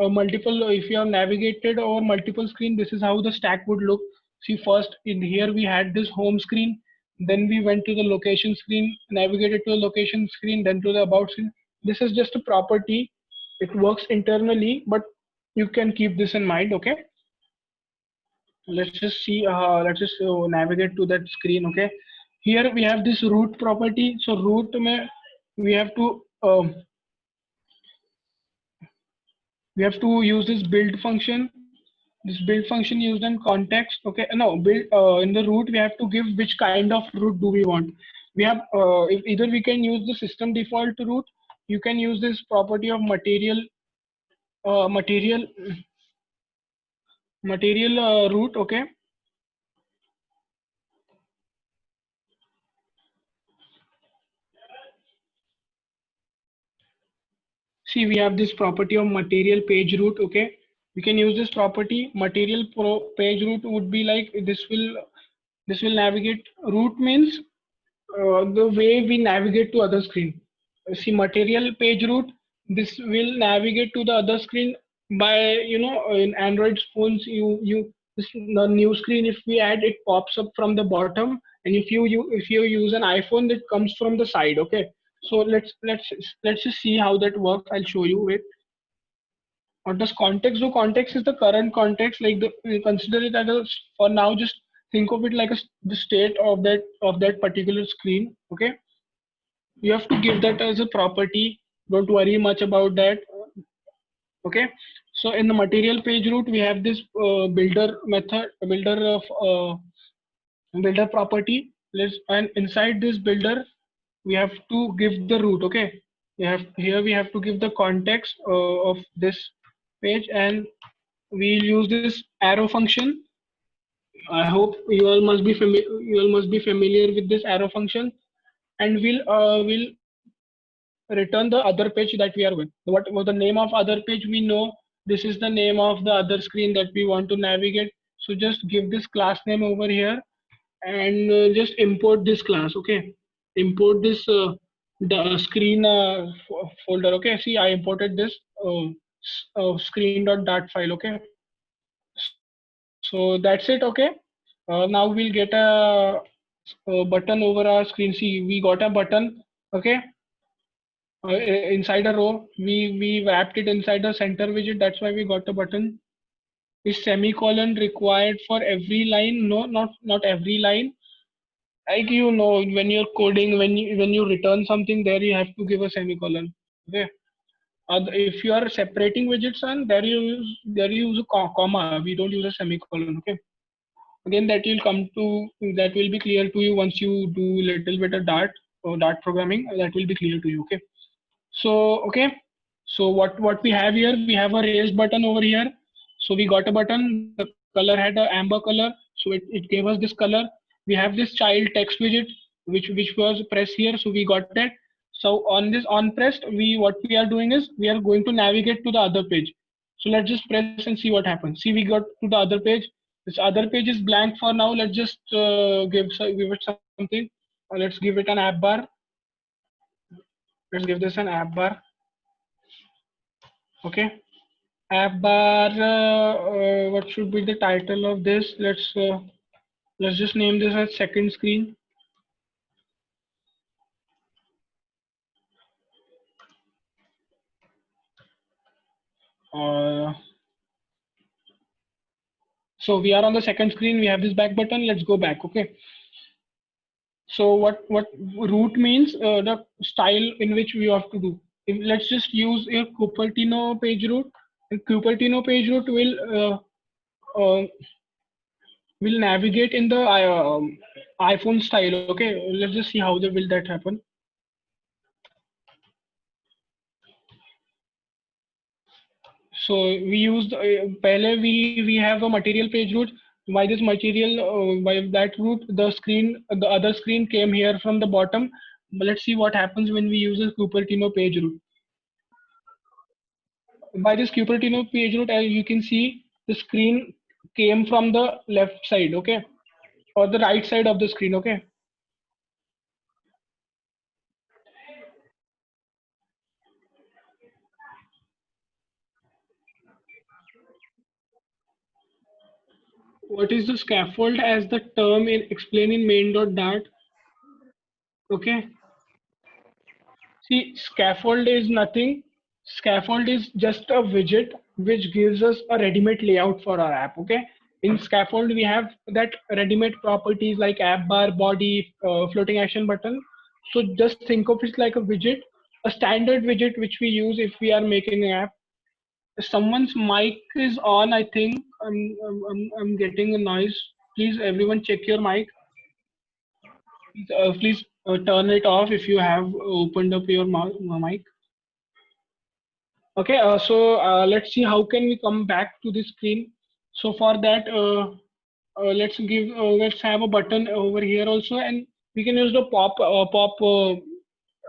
Speaker 1: multiple if you have navigated over multiple screen, this is how the stack would look. See, first in here we had this home screen, then we went to the location screen, navigated to the location screen, then to the about screen. This is just a property. It works internally, but you can keep this in mind. Okay, let's just navigate to that screen. Okay, here we have this root property. So root mein we have to use this build function. This build function used in context. Okay, no, build in the root we have to give which kind of root do we want. We have either we can use the system default root. You can use this property of material root. Okay, see, we have this property of material page root. Okay, we can use this property. Page root would be like this will navigate. Root means the way we navigate to other screen. See, material page root, this will navigate to the other screen by, in Android phones, the new screen, if we add, it pops up from the bottom, and if you use an iPhone, it comes from the side. Okay, so let's just see how that works. I'll show you it. What does context do? Context is the current context, like consider it as a, for now, just think of it like the state of that particular screen. Okay, you have to give that as a property. Don't worry much about that. Okay, so in the material page root, we have this builder method, builder of builder property. Let's, and inside this builder, we have to give the root. Okay, we have to give the context of this page, and we'll use this arrow function. I hope you all must be familiar with this arrow function, and we'll return the other page that we are going. What was the name of other page? We know this is the name of the other screen that we want to navigate. So just give this class name over here, and just import this class. Okay, import this the screen folder. Okay, see, I imported this screen.dart file. Okay, so that's it. Okay, now we'll get a button over our screen. See, we got a button. Okay, inside a row, we wrapped it inside the center widget. That's why we got a button. Is semicolon required for every line? No, not every line. Like, when you're coding, when you return something, there you have to give a semicolon. Okay. If you are separating widgets, and there you use a comma. We don't use a semicolon. Okay. Again, that will be clear to you once you do little bit of Dart or Dart programming. That will be clear to you. Okay. So okay, so what we have here, we have a raised button over here. So we got a button, the color had a amber color, so it gave us this color. We have this child text widget, which was press here, so we got that. So on this on pressed, we what we are doing is we are going to navigate to the other page. So let's just press and see what happens. See, we got to the other page. This other page is blank for now. Let's just give it something. Let's give it an app bar. Let's give this an app bar. Okay, app bar. What should be the title of this? Let's just name this as second screen. Uh, so we are on the second screen. We have this back button. Let's go back. Okay. So what root means? The style in which we have to do. Let's just use a Cupertino page root. And Cupertino page root will navigate in the iPhone style. Okay. Let's just see how will that happen. So we used pehle we have a material page route. By this material, by that route, the other screen came here from the bottom. But let's see what happens when we use this Cupertino page route. By this Cupertino page route, as you can see, the screen came from the left side, okay, or the right side of the screen, okay. What is the scaffold as the term in explain in main.dart? Okay. See, scaffold is nothing. Scaffold is just a widget which gives us a ready-made layout for our app. Okay. In scaffold, we have that ready-made properties like app bar, body, floating action button. So just think of it like a widget, a standard widget which we use if we are making an app. Someone's mic is on. I think I'm getting a noise. Please, everyone, check your mic. Please turn it off if you have opened up your mic. Okay, so let's see how can we come back to the screen. So for that, let's have a button over here also, and we can use the pop.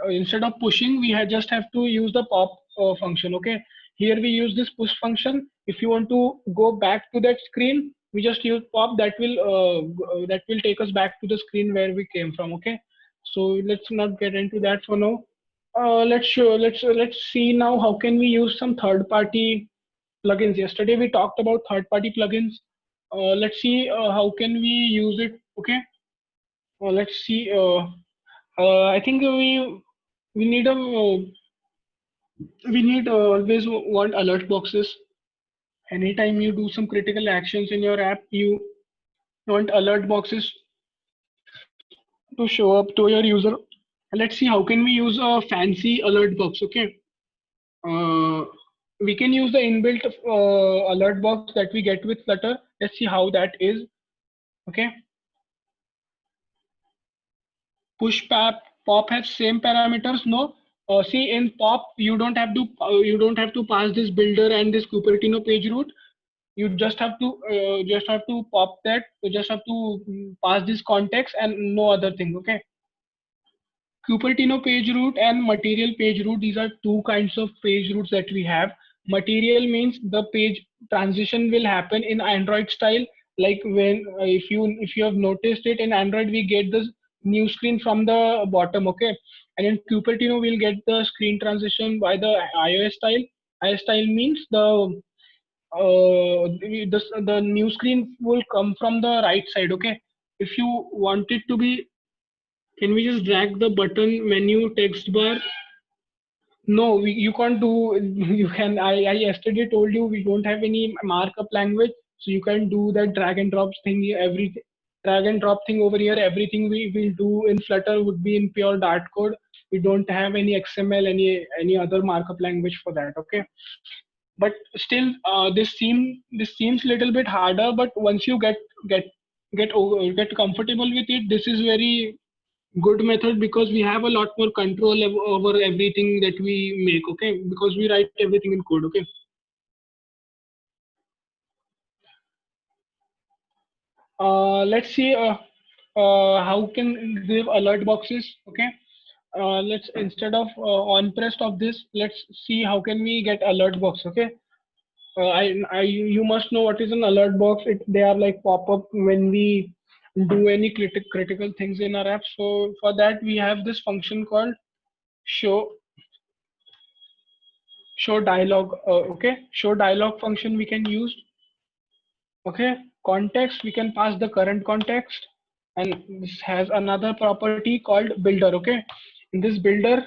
Speaker 1: Instead of pushing, we just have to use the pop function. Okay, here we use this push function. If you want to go back to that screen, we just use pop. That will take us back to the screen where we came from. Okay, so let's not get into that for now. Let's see now how can we use some third party plugins. Yesterday we talked about third-party plugins. Let's see how can we use it. Okay. Let's see. I think we need a we need always want alert boxes. Anytime you do some critical actions in your app, you want alert boxes to show up to your user. Let's see how can we use a fancy alert box. Okay. Uh, we can use the inbuilt alert box that we get with Flutter. Let's see how that is. Okay. Push pop has same parameters. No. See in pop you don't have to pass this builder and this Cupertino page route. You just have to pop that. You just have to pass this context and no other thing. Okay. Cupertino page route and material page route. These are two kinds of page routes that we have. Material means the page transition will happen in Android style. Like when if you have noticed it in Android, we get the new screen from the bottom. Okay, and in Cupertino we'll get the screen transition by the iOS style. iOS style means the new screen will come from the right side. Okay, if you want it to be, can we just drag the button menu text bar? No, you can't do. You can. I yesterday told you we don't have any markup language, so you can do that drag and drop thing. Every drag and drop thing over here. Everything we will do in Flutter would be in pure Dart code. We don't have any XML, any other markup language for that. Okay, but still, this seems little bit harder. But once you get get comfortable with it, this is very good method because we have a lot more control over everything that we make. Okay, because we write everything in code. Okay. Let's see how can give alert boxes. Okay. Let's instead of on pressed of this, let's see how can we get alert box. Okay. You must know what is an alert box. They are like pop up when we do any critical things in our app. So for that we have this function called show show dialog. Okay, show dialog function we can use. Okay, context we can pass the current context, and this has another property called builder. Okay, in this builder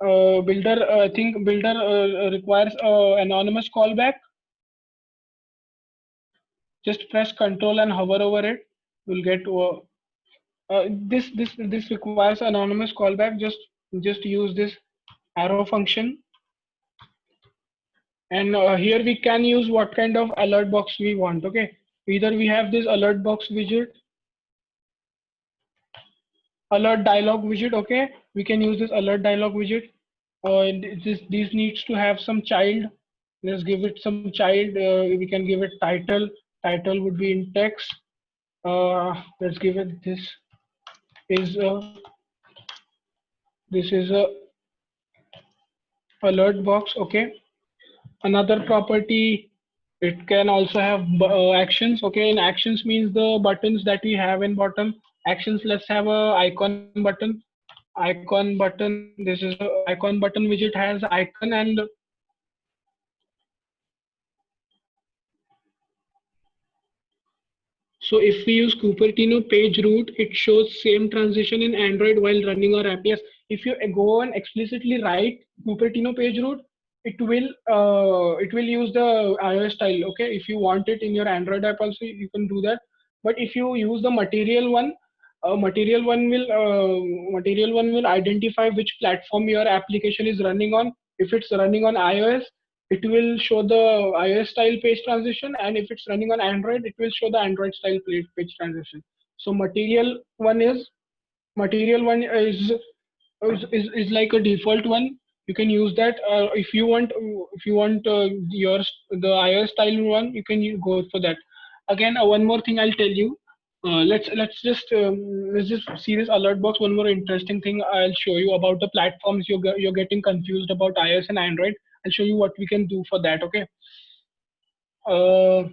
Speaker 1: I think builder requires anonymous callback. Just press control and hover over it. You'll get this requires anonymous callback. Just use this arrow function. And here we can use what kind of alert box we want. Okay, either we have this alert box widget, alert dialog widget. Okay, we can use this alert dialog widget. This needs to have some child. Let's give it some child. We can give it title. Title would be in text. Let's give it is a this is a alert box. Okay, another property, it can also have actions. Okay, in actions means the buttons that we have in bottom. Actions, let's have a icon button. Icon button, this is a icon button which it has icon. And so if we use Cupertino page route, it shows same transition in Android while running our app. Yes, if you go and explicitly write Cupertino page route, it will use the iOS style. Okay, if you want it in your Android app also, you can do that. But if you use the material one will identify which platform your application is running on. If it's running on iOS, it will show the iOS style page transition, and if it's running on Android, it will show the Android style page transition. So material one is like a default one. You can use that. If you want yours the iOS style one, you can go for that. Again, one more thing I'll tell you. Let's just see this alert box. One more interesting thing I'll show you about the platforms you're getting confused about iOS and Android. I'll show you what we can do for that. Okay. Uh,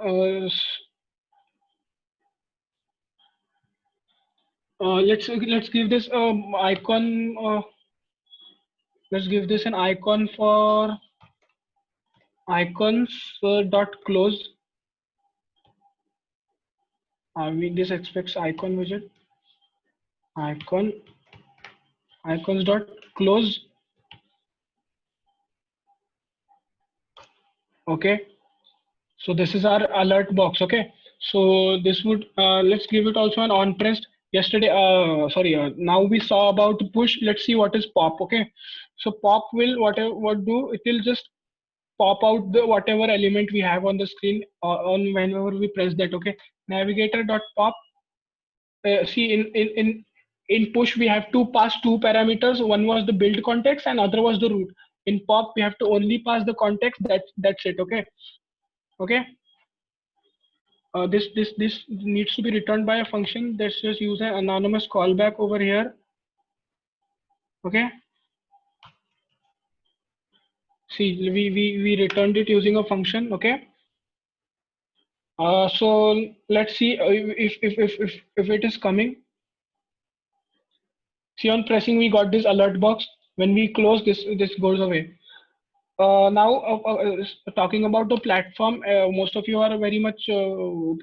Speaker 1: uh, let's give this icon. Let's give this an icon for icons dot close. This expects icon widget. Icon icons dot close. Okay. So this is our alert box. Okay. So this would let's give it also an on pressed. Yesterday, sorry. Now we saw about push. Let's see what is pop. Okay. So pop will whatever what do it will just pop out the whatever element we have on the screen on whenever we press that. Okay. Navigator dot pop. See in push we have to pass two parameters. One was the build context and other was the root. In pop we have to only pass the context. That's it. Okay. Okay. This needs to be returned by a function. Let's just use an anonymous callback over here. Okay. See, we returned it using a function. Okay. So let's see if it is coming. See, on pressing we got this alert box. When we close this goes away. Now talking about the platform, most of you are very much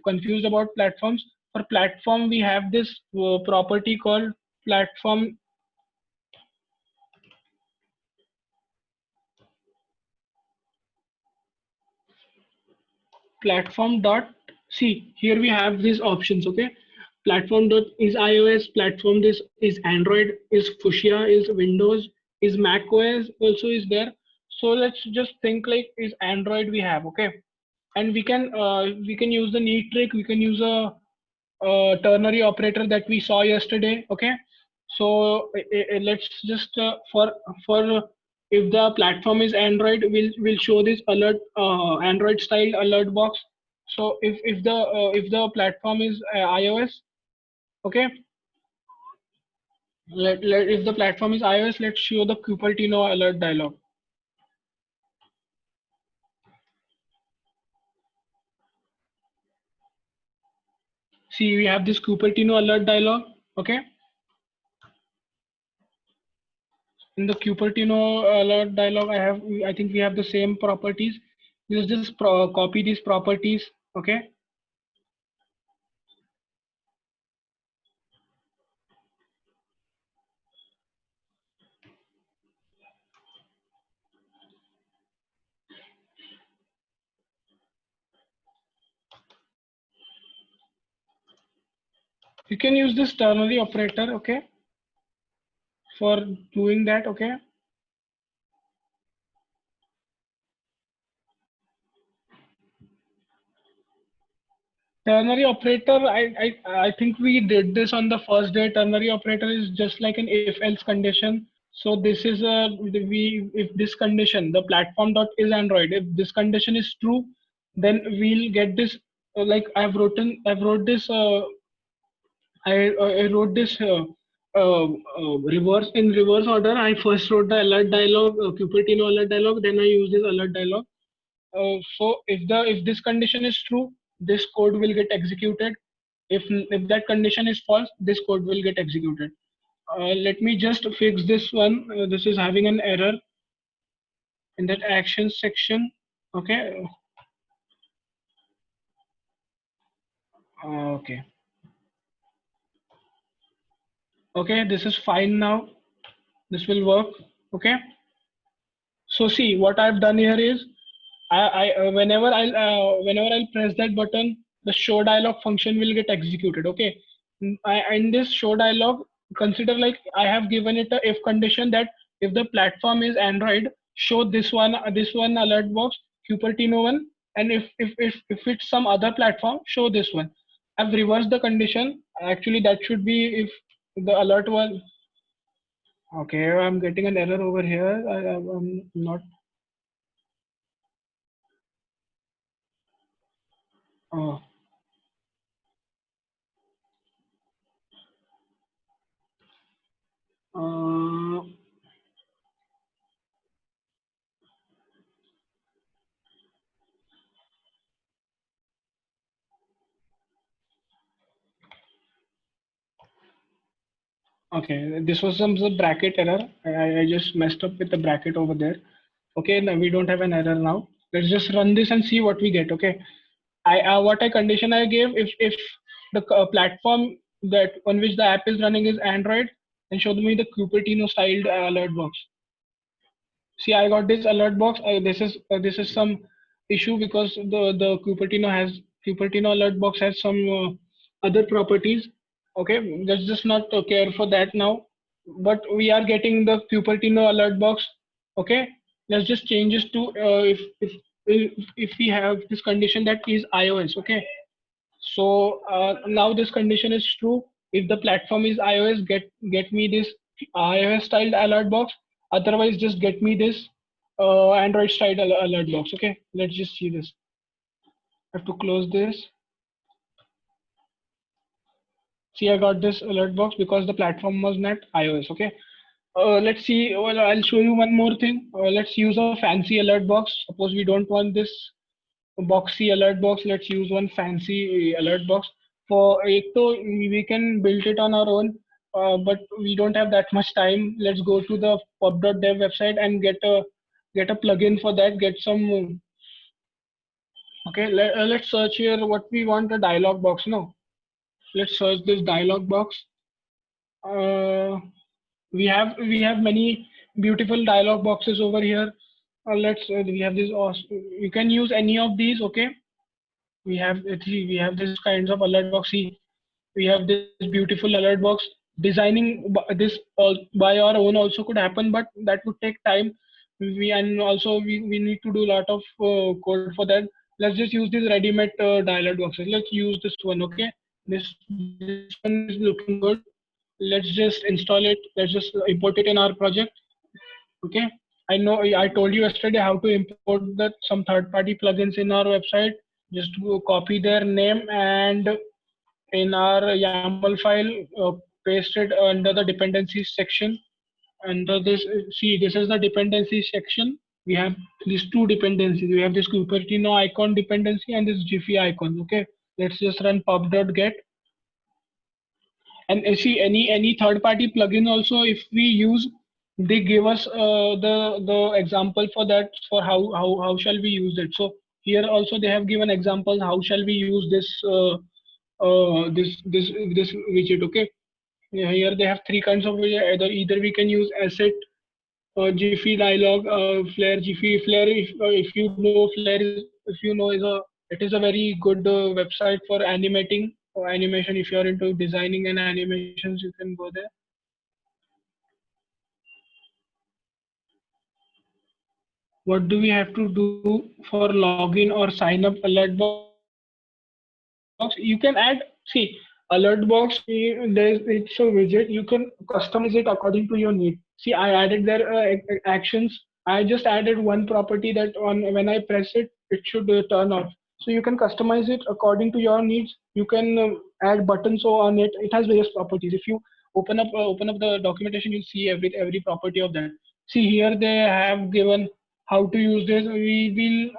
Speaker 1: confused about platforms. For platform we have this property called platform dot. See, here we have these options. Okay, platform dot is iOS, platform this is Android, is Fuchsia, is Windows, is Mac OS also is there. So let's just think like is Android we have. Okay, and we can use the neat trick. We can use a ternary operator that we saw yesterday. Okay, so let's just for if the platform is Android, we'll show this alert Android style alert box. So if the platform is iOS. Okay, if the platform is iOS, let's show the Cupertino alert dialog. See, we have this Cupertino alert dialog. Okay, in the Cupertino alert dialog, I think we have the same properties. We'll just copy these properties. Okay, you can use this ternary operator. Okay, for doing that. Okay, ternary operator. I think we did this on the first day. Ternary operator is just like an if else condition. So this is a we if this condition the platform dot is Android. If this condition is true, then we'll get this. Like I've wrote this. I wrote this reverse in reverse order. I first wrote the alert dialog, Cupertino alert dialog. Then I use this alert dialog. So if this condition is true, this code will get executed. If that condition is false, this code will get executed. Let me just fix this one. This is having an error in that action section. Okay. Okay. Okay. This is fine now. This will work. Okay. So see, what I've done here is whenever I'll press that button, the show dialog function will get executed. Okay, in this show dialog, consider like I have given it a if condition that if the platform is Android, show this one alert box Cupertino one, and if it's some other platform, show this one. I've reversed the condition. Actually, that should be if the alert was okay. I'm getting an error over here. I'm not. Uh, uh, Okay, this was some bracket error. I just messed up with the bracket over there. Okay, now we don't have an error now. Let's just run this and see what we get. Okay, I what I condition I gave, if the platform that on which the app is running is Android, then show me the Cupertino styled alert box. See, I got this alert box. This is some issue because the Cupertino alert box has some other properties. Okay, let's just not care for that now. But we are getting the Cupertino alert box. Okay, let's just change this to if we have this condition that is iOS. Okay, so now this condition is true. If the platform is iOS, get me this iOS styled alert box. Otherwise, just get me this Android styled alert box. Okay, let's just see this. I have to close this. See, I got this alert box because the platform was not iOS. Okay. Let's see. Well, I'll show you one more thing. Let's use a fancy alert box. Suppose we don't want this boxy alert box. Let's use one fancy alert box. For एक तो we can build it on our own, but we don't have that much time. Let's go to the pub.dev website and get a plugin for that. Get some. Okay, let's search here what we want, a dialog box. No, let's search this dialog box. Uh, we have many beautiful dialog boxes over here. Let's we have this. You can use any of these. Okay, we have this kinds of alert box. See, we have this beautiful alert box. Designing this by our own also could happen, but that would take time. And also we need to do a lot of code for that. Let's just use these ready-made dialog boxes. Let's use this one. Okay, this one is looking good. Let's just install it. Let's just import it in our project. Okay, I know I told you yesterday how to import that some third-party plugins in our website. Just to copy their name and in our YAML file, paste it under the dependencies section. Under this, see, this is the dependencies section. We have these two dependencies. We have this Cupertino icon dependency and this Jiffy icon. Okay, let's just run pub.get. And see, any third party plugin also, if we use, they give us the example for that, for how shall we use it. So here also they have given examples how shall we use this this widget. Okay, yeah, here they have three kinds of widget. Either we can use asset, Jiffy dialog, Flare. Jiffy Flare, if you know Flare is, if you know, is a, it is a very good website for animating or animation. If you are into designing and animations, you can go there. What do we have to do for login or sign up alert box? You can add, see, alert box. There's, it's a widget. You can customize it according to your need. See, I added their actions. I just added one property that on when I press it, it should turn off. So you can customize it according to your needs. You can add buttons on it. It has various properties. If you open up the documentation, you'll see every property of that. See, here they have given how to use this. We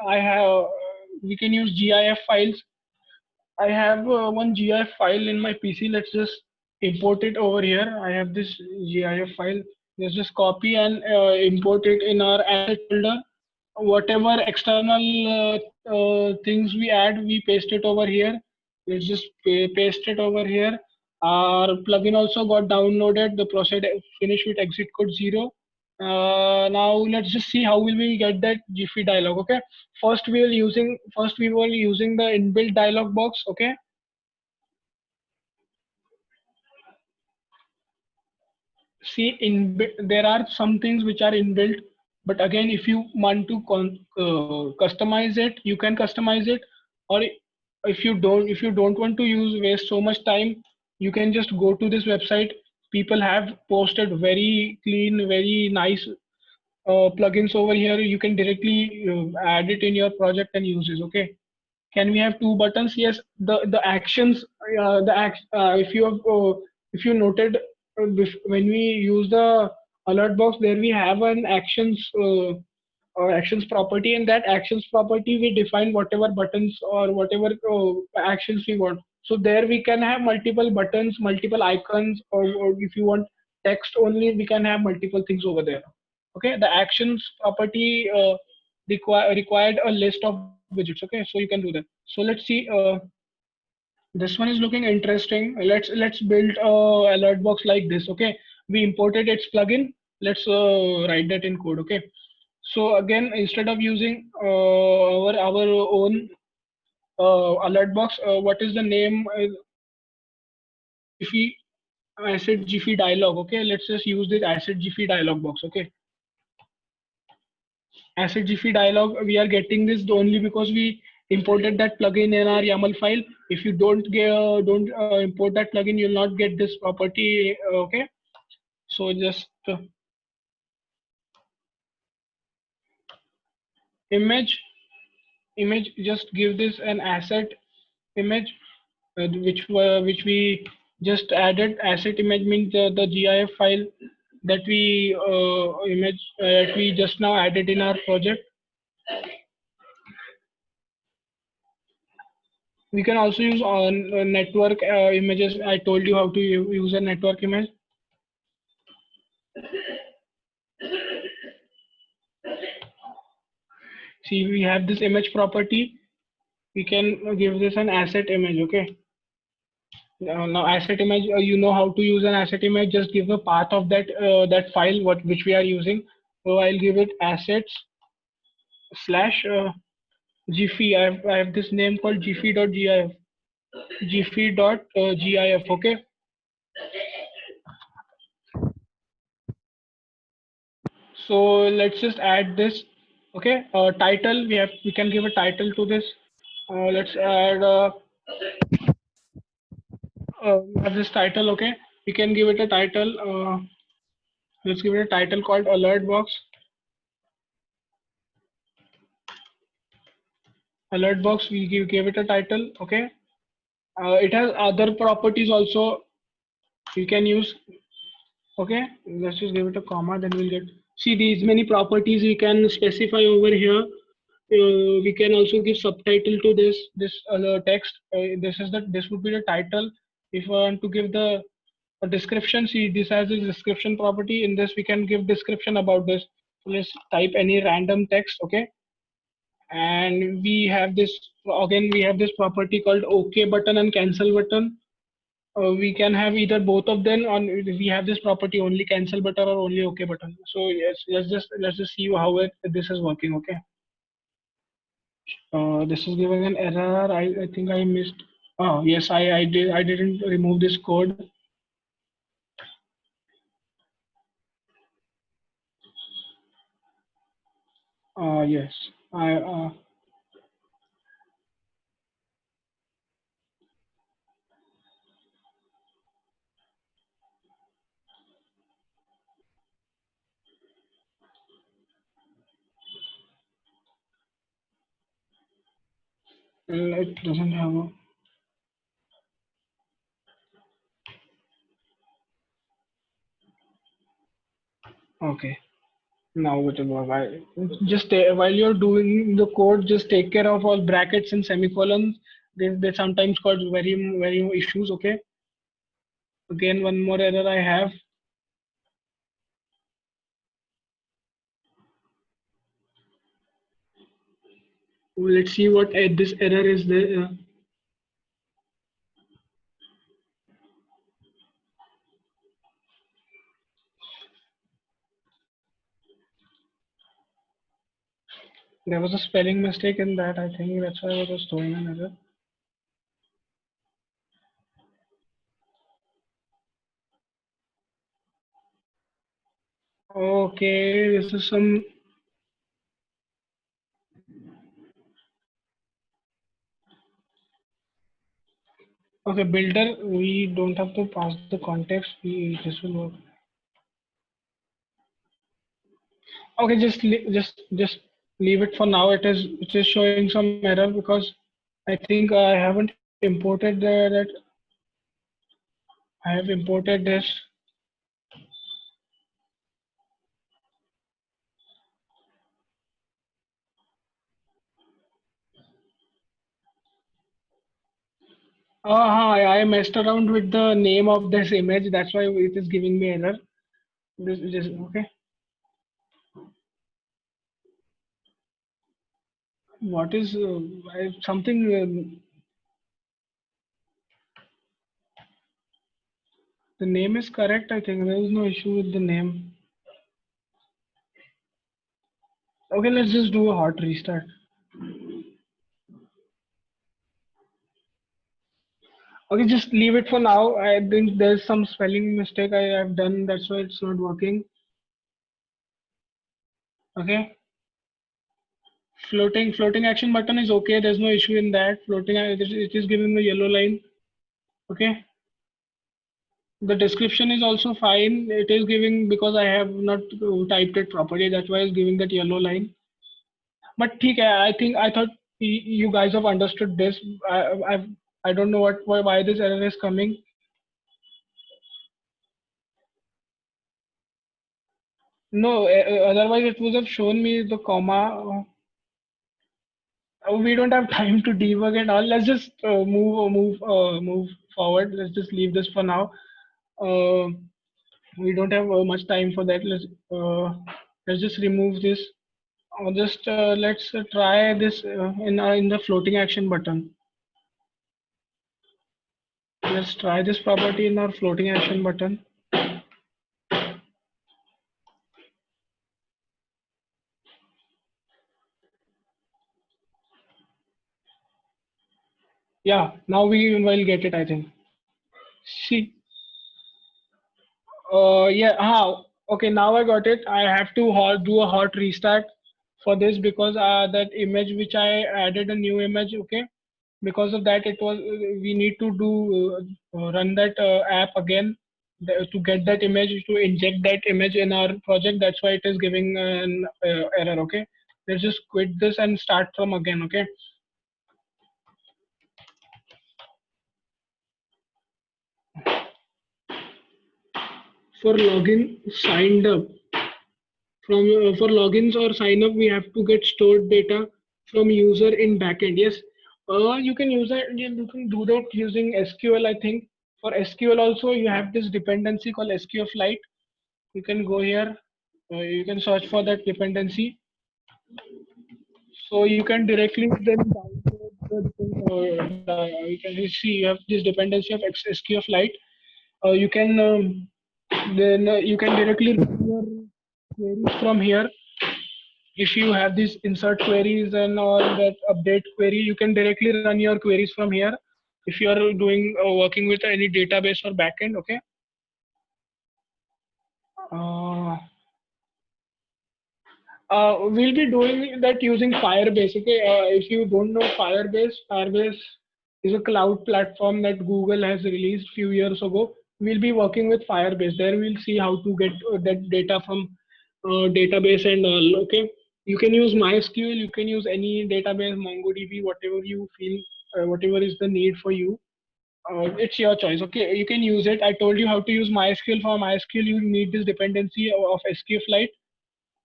Speaker 1: can use GIF files. I have one GIF file in my PC. Let's just import it over here. I have this GIF file. Let's just copy and import it in our asset folder. Whatever external things we add, we paste it over here. Let's just paste it over here. Our plugin also got downloaded. The process finished with exit code 0. Now let's just see how will we get that Jiffy dialog. Okay, first we were using the inbuilt dialog box. Okay, see, there are some things which are inbuilt, but again, if you want to customize it, you can customize it. Or if you don't want to use waste so much time, you can just go to this website. People have posted very clean, very nice plugins over here. You can directly add it in your project and use it. Okay, can we have two buttons? Yes, the actions, if you have if you noted, when we use the alert box, there we have an actions property. In that actions property, we define whatever buttons or whatever actions we want. So there we can have multiple buttons, multiple icons, or if you want text only, we can have multiple things over there. Okay, the actions property required a list of widgets. Okay, so you can do that. So let's see. This one is looking interesting. Let's build a alert box like this. Okay, we imported its plugin. Let's write that in code. Okay, so again, instead of using our own alert box, what is the name? Jiffy Asset Jiffy dialog. Okay, let's just use this Asset Jiffy dialog box. Okay, Asset Jiffy dialog. We are getting this only because we imported that plugin in our YAML file. If you don't import that plugin, you'll not get this property. Okay, so just image just give this an asset image, which we just added. Asset image means the GIF file that we just now added in our project. We can also use on network images. I told you how to use a network image. See, we have this image property. We can give this an asset image. Okay. Now asset image, you know how to use an asset image. Just give the path of that file which we are using. So I'll give it assets slash Jiffy. I have this name called Jiffy.gif. Jiffy.gif. Okay. So let's just add this. Okay. Title. We can give a title to this. Let's add. We have this title. Okay. We can give it a title. Let's give it a title called alert box. Alert box. We give it a title. Okay. It has other properties also you can use. Okay, let's just give it a comma, then we'll get, see these many properties we can specify over here. We can also give subtitle to this text. This would be the title. If I want to give the a description, see this has a description property. In this we can give description about this. So let's type any random text. Okay, and we have this, again we have this property called OK button and cancel button. We can have either both of them on. We have this property only cancel button or only OK button. So yes, let's just see how this is working. Okay, this is giving an error. I think I missed. Oh yes, I didn't remove this code. Yes, I it doesn't have a, okay. Now it will work. Just while you're doing the code, just take care of all brackets and semicolons. They sometimes cause very issues. Okay. Again, one more error I have. Let's see what this error is there. There was a spelling mistake in that. I think that's why I was throwing an error. Okay, this is some. Okay, builder. We don't have to pass the context. This will work. Okay, just leave it for now. It is showing some error because I think I haven't imported that. I have imported this. I messed around with the name of this image. That's why it is giving me error. This okay. What is something? The name is correct. I think there is no issue with the name. Okay, let's just do a hot restart. Okay, just leave it for now. I think there's some spelling mistake I have done. That's why it's not working. Okay. Floating action button is okay. There's no issue in that. It is giving the yellow line. Okay. The description is also fine. It is giving because I have not typed it properly. That's why it's giving that yellow line. But ठीक है, I thought you guys have understood this. I've I don't know why this error is coming. No, otherwise it would have shown me the comma. We don't have time to debug and all. Let's just move forward. Let's just leave this for now. Uh, we don't have much time for that. Let's just remove this. Just let's try this in the floating action button. Let's try this property in our floating action button. Yeah, now we will get it, I think. See, yeah, okay, now I got it. I have to do a hot restart for this because that image which I added a new image, okay. Because of that, it was we need to do run that app again to get that image to inject that image in our project. That's why it is giving an error. Okay, let's just quit this and start from again. Okay. For login signed up from for logins or sign up, we have to get stored data from user in backend. Yes, you can use that. You can do that using SQL. I think for SQL also you have this dependency called SQLite. You can go here. You can search for that dependency. So you can directly then download you can see you have this dependency of SQLite. You can then you can directly run your queries from here. If you have these insert queries and all that update query, you can directly run your queries from here. If you are doing working with any database or backend, okay. Uh, we'll be doing that using Firebase. Okay, if you don't know Firebase is a cloud platform that Google has released few years ago. We'll be working with Firebase. There we'll see how to get that data from database and all. Okay, you can use MySQL. You can use any database, MongoDB, whatever you feel, whatever is the need for you. It's your choice. Okay, you can use it. I told you how to use MySQL. For MySQL, you need this dependency of SQLite,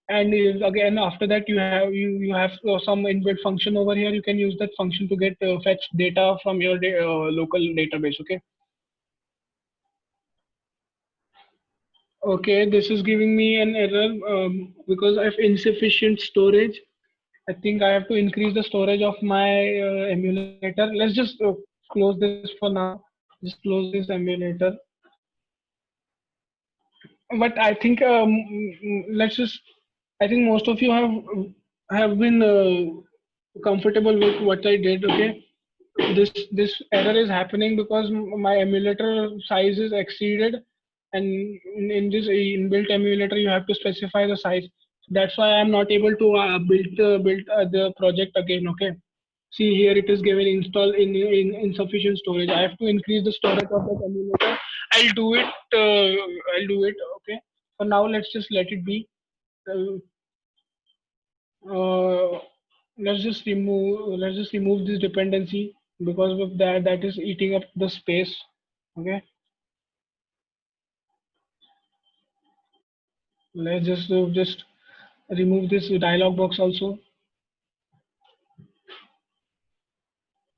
Speaker 1: and again after that you have some inbuilt function over here. You can use that function to get fetch data from your local database. Okay. Okay, this is giving me an error because of insufficient storage. I think I have to increase the storage of my emulator. Let's just close this for now. Just close this emulator. But I think let's just. I think most of you have been comfortable with what I did. Okay, this error is happening because my emulator size is exceeded, and in this inbuilt emulator you have to specify the size. That's why I'm not able to build the project again. Okay. See here it is given install in insufficient storage. I have to increase the storage of that emulator. I'll do it. I'll do it. Okay. For now, let's just let it be. Uh, uh, let's just remove this dependency because of that is eating up the space. Okay. Let's just remove this dialog box also.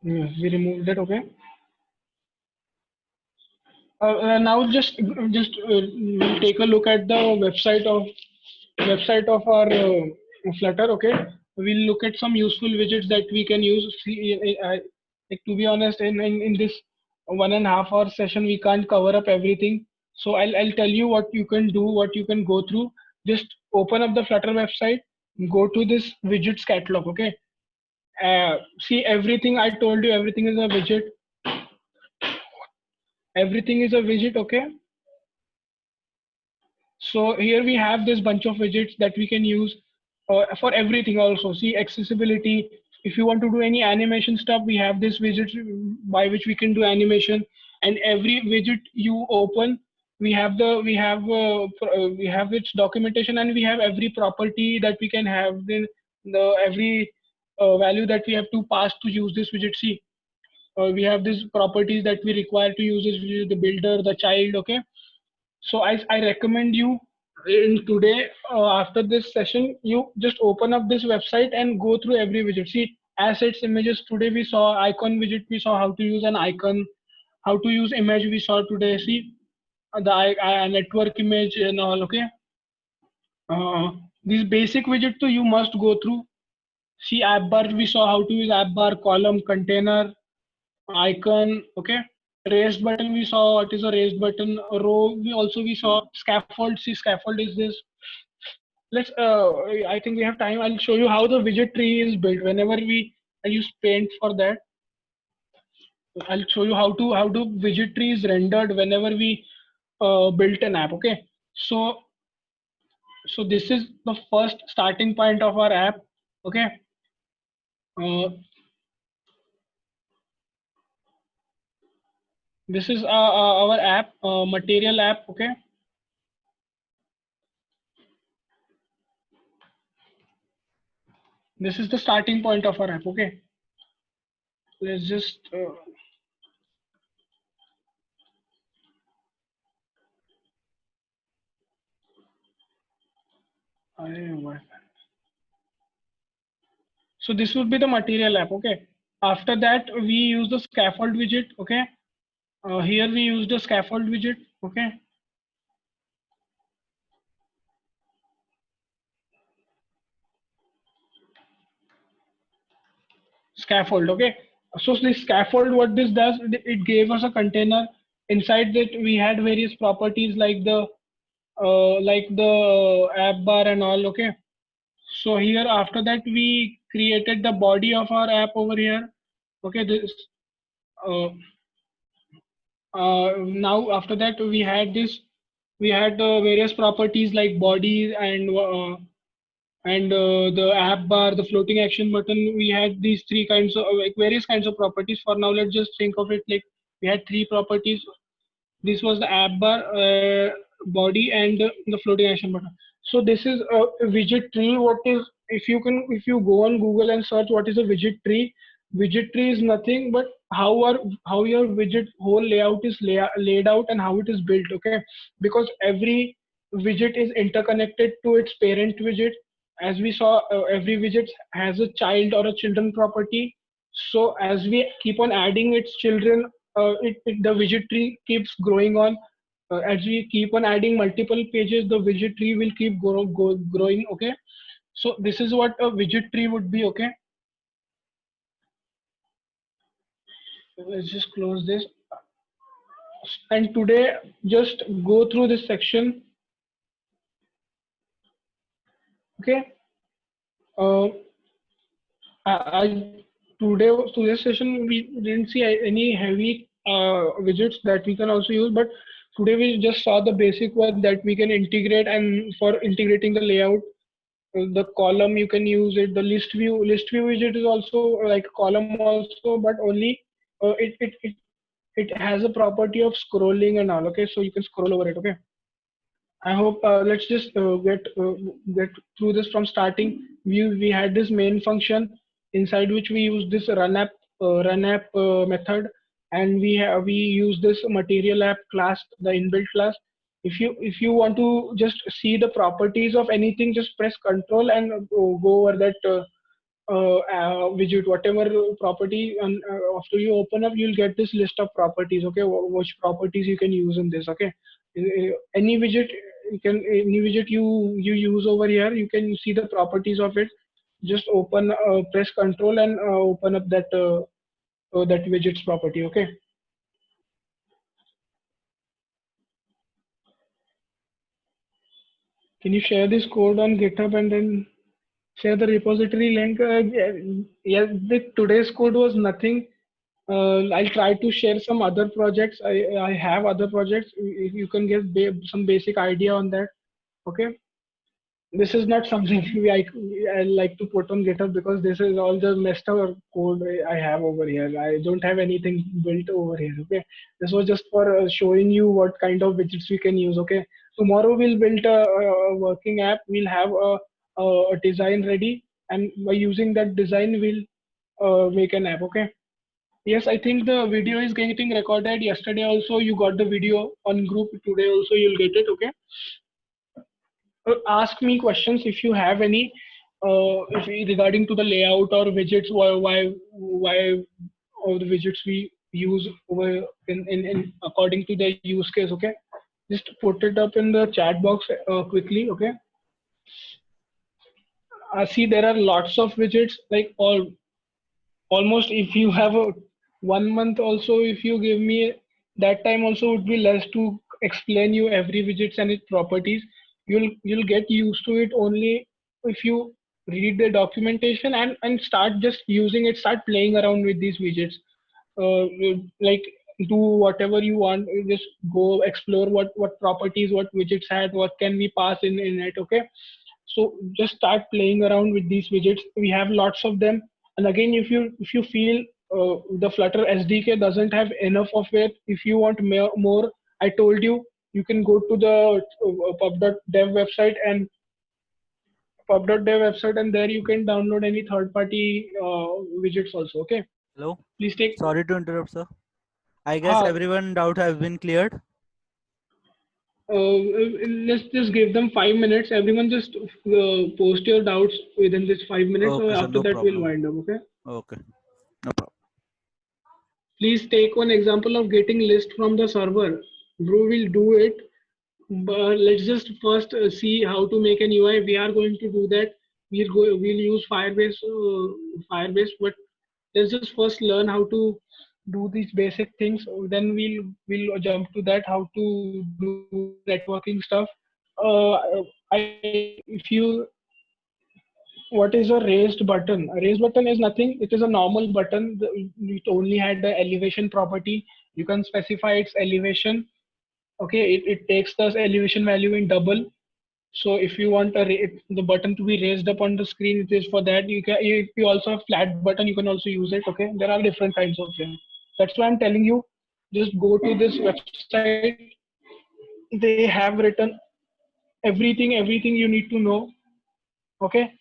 Speaker 1: Yes, we removed it. Okay. Now just take a look at the website of our Flutter. Okay, we'll look at some useful widgets that we can use. See, like, to be honest, in this 1.5 hour session, we can't cover up everything. So I'll tell you what you can do, what you can go through. Just open up the Flutter website, go to this widgets catalog. Okay. See, everything I told you, everything is a widget. Everything is a widget. Okay. So here we have this bunch of widgets that we can use for everything also. See, accessibility. If you want to do any animation stuff, we have this widget by which we can do animation. And every widget you open, we have its documentation, and we have every property that we can have, the every value that we have to pass to use this widget. See, we have these properties that we require to use this widget, the builder, the child. Okay. So I recommend you in today, after this session, you just open up this website and go through every widget. See, assets, images. Today we saw icon widget. We saw how to use an icon, how to use image. We saw today. See, the network image and all. Okay. These basic widget too you must go through. See, app bar. We saw how to use app bar, column, container, icon. Okay. Raised button, we saw what is a raised button. A row, we saw scaffold. See, scaffold is this. Let's I think we have time. I'll show you how the widget tree is built. Whenever I use paint for that, I'll show you how to widget tree is rendered whenever we built an app. Okay. So so this is the first starting point of our app. Okay. uh, this is our app, material app. Okay. This is the starting point of our app. Okay. Let's just so this would be the material app. Okay. After that, we use the scaffold widget. Okay. Here we use the scaffold widget. Okay. Scaffold. Okay. So this scaffold, what this does, it gave us a container. Inside that we had various properties like the app bar and all. Okay. So here after that we created the body of our app over here. Okay. This uh, now after that we had various properties like body and the app bar, the floating action button. We had these three kinds of like various kinds of properties. For now, let's just think of it like we had three properties. This was the app bar, body, and the floating action button. So this is a widget tree. What is, if you go on Google and search what is a widget tree? Widget tree is nothing but how your widget whole layout is laid out and how it is built. Okay. Because every widget is interconnected to its parent widget. As we saw, every widget has a child or a children property. So as we keep on adding its children, the widget tree keeps growing on. As we keep on adding multiple pages, the widget tree will keep growing. Okay. So this is what a widget tree would be. Okay. Let's just close this. And today, just go through this section. Okay. Uh, today's session we didn't see any heavy widgets that we can also use, but today we just saw the basic one that we can integrate, and for integrating the layout, the column you can use it. The list view widget is also like a column also, but only it has a property of scrolling and all. Okay, so you can scroll over it. Okay. I hope let's just get through this from starting. We had this main function inside which we use this run app method, and we use this material app class, the inbuilt class. If you want to just see the properties of anything, just press Control and go over that widget, whatever property, and after you open up, you'll get this list of properties. Okay, which properties you can use in this. Okay. Any widget, any widget you use over here, you can see the properties of it. just open, press Control and open up that that widgets property. Okay. Can you share this code on GitHub and then share the repository link? Yeah, today's code was nothing. I'll try to share some other projects. I have other projects. If you can get some basic idea on that. Okay. This is not something I like to put on GitHub because this is all the messed up code I have over here. I don't have anything built over here. Okay, this was just for showing you what kind of widgets we can use. Okay, tomorrow we'll build a working app. We'll have a design ready, and by using that design, we'll make an app. Okay. Yes, I think the video is getting recorded. Yesterday also you got the video on group. Today also you'll get it. Okay, ask me questions if you have any, regarding to the layout or widgets. Why all the widgets we use over in according to the use case. Okay, just put it up in the chat box quickly. Okay, I see there are lots of widgets, like almost, if you have a 1 month also, if you give me that time also, would be less to explain you every widgets and its properties. You'll get used to it only if you read the documentation and start just using it, start playing around with these widgets. Like, do whatever you want. You just go explore what properties, what widgets had, what can we pass in it. Okay, so just start playing around with these widgets. We have lots of them. And again, if you feel the Flutter SDK doesn't have enough of it, if you want more, I told you, you can go to the pub.dev website, and there you can download any third party widgets also. Okay,
Speaker 2: Hello.
Speaker 1: please take.
Speaker 2: Sorry to interrupt, sir. I guess everyone doubt has been cleared.
Speaker 1: Let's just give them 5 minutes. Everyone just post your doubts within this 5 minutes.
Speaker 2: Okay, sir.
Speaker 1: After
Speaker 2: No
Speaker 1: that, we'll
Speaker 2: problem.
Speaker 1: wind up. Okay.
Speaker 2: Okay. No problem.
Speaker 1: Please take one example of getting list from the server. Bro will do it, but let's just first see how to make an UI. We are going to do that. We'll use Firebase, but let's just first learn how to do these basic things. Then we'll jump to that, how to do networking stuff. If you What is a raised button? A raised button is nothing. It is a normal button. It only had the elevation property. You can specify its elevation. Okay, it takes the elevation value in double. So if you want the button to be raised up on the screen, it is for that. If you also have flat button, you can also use it. Okay, there are different kinds of them. That's why I'm telling you, just go to this website. They have written everything you need to know. Okay,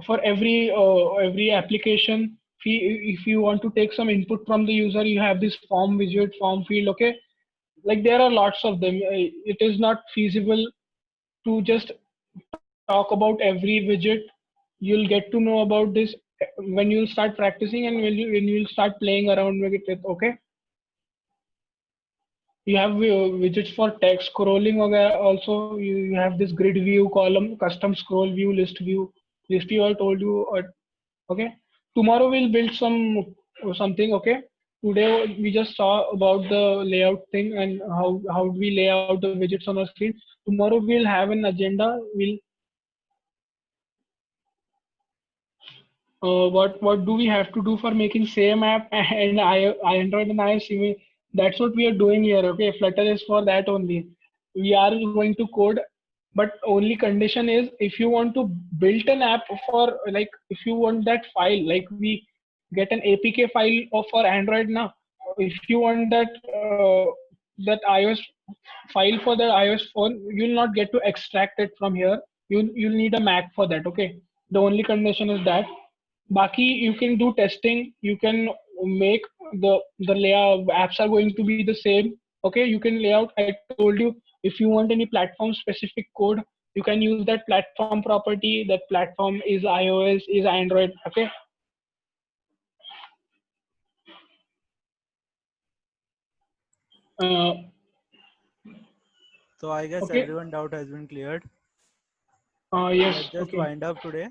Speaker 1: for every application, if you want to take some input from the user, you have this form widget, form field. Okay, like there are lots of them. It is not feasible to just talk about every widget. You'll get to know about this when you'll start practicing, and when you'll start playing around with it. Okay, you have widgets for text scrolling. Also, you have this grid view, column, custom scroll view, list view. I told you. Okay, tomorrow we'll build something. Okay, today we just saw about the layout thing and how we lay out the widgets on our screen. Tomorrow we'll have an agenda. We'll what do we have to do for making same app and Android and iOS. That's what we are doing here. Okay, Flutter is for that only. We are going to code, but only condition is, if you want to build an app for, like, if you want that file, like we get an APK file for Android now. If you want that iOS file for the iOS phone, you'll not get to extract it from here. You'll need a Mac for that. Okay, the only condition is that. Baki, you can do testing. You can make the layout. Apps are going to be the same. Okay, you can lay out. I told you, if you want any platform specific code, you can use that platform property. That platform is iOS, is Android. Okay. Uh,
Speaker 2: So I guess
Speaker 1: okay.
Speaker 2: everyone doubt has been cleared.
Speaker 1: Yes.
Speaker 2: Let's just
Speaker 1: Okay.
Speaker 2: wind up today.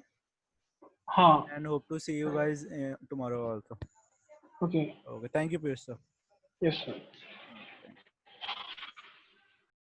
Speaker 1: हाँ.
Speaker 2: and hope to see you guys tomorrow also.
Speaker 1: Okay.
Speaker 2: Okay, thank you, Piyush sir.
Speaker 1: Yes, sir.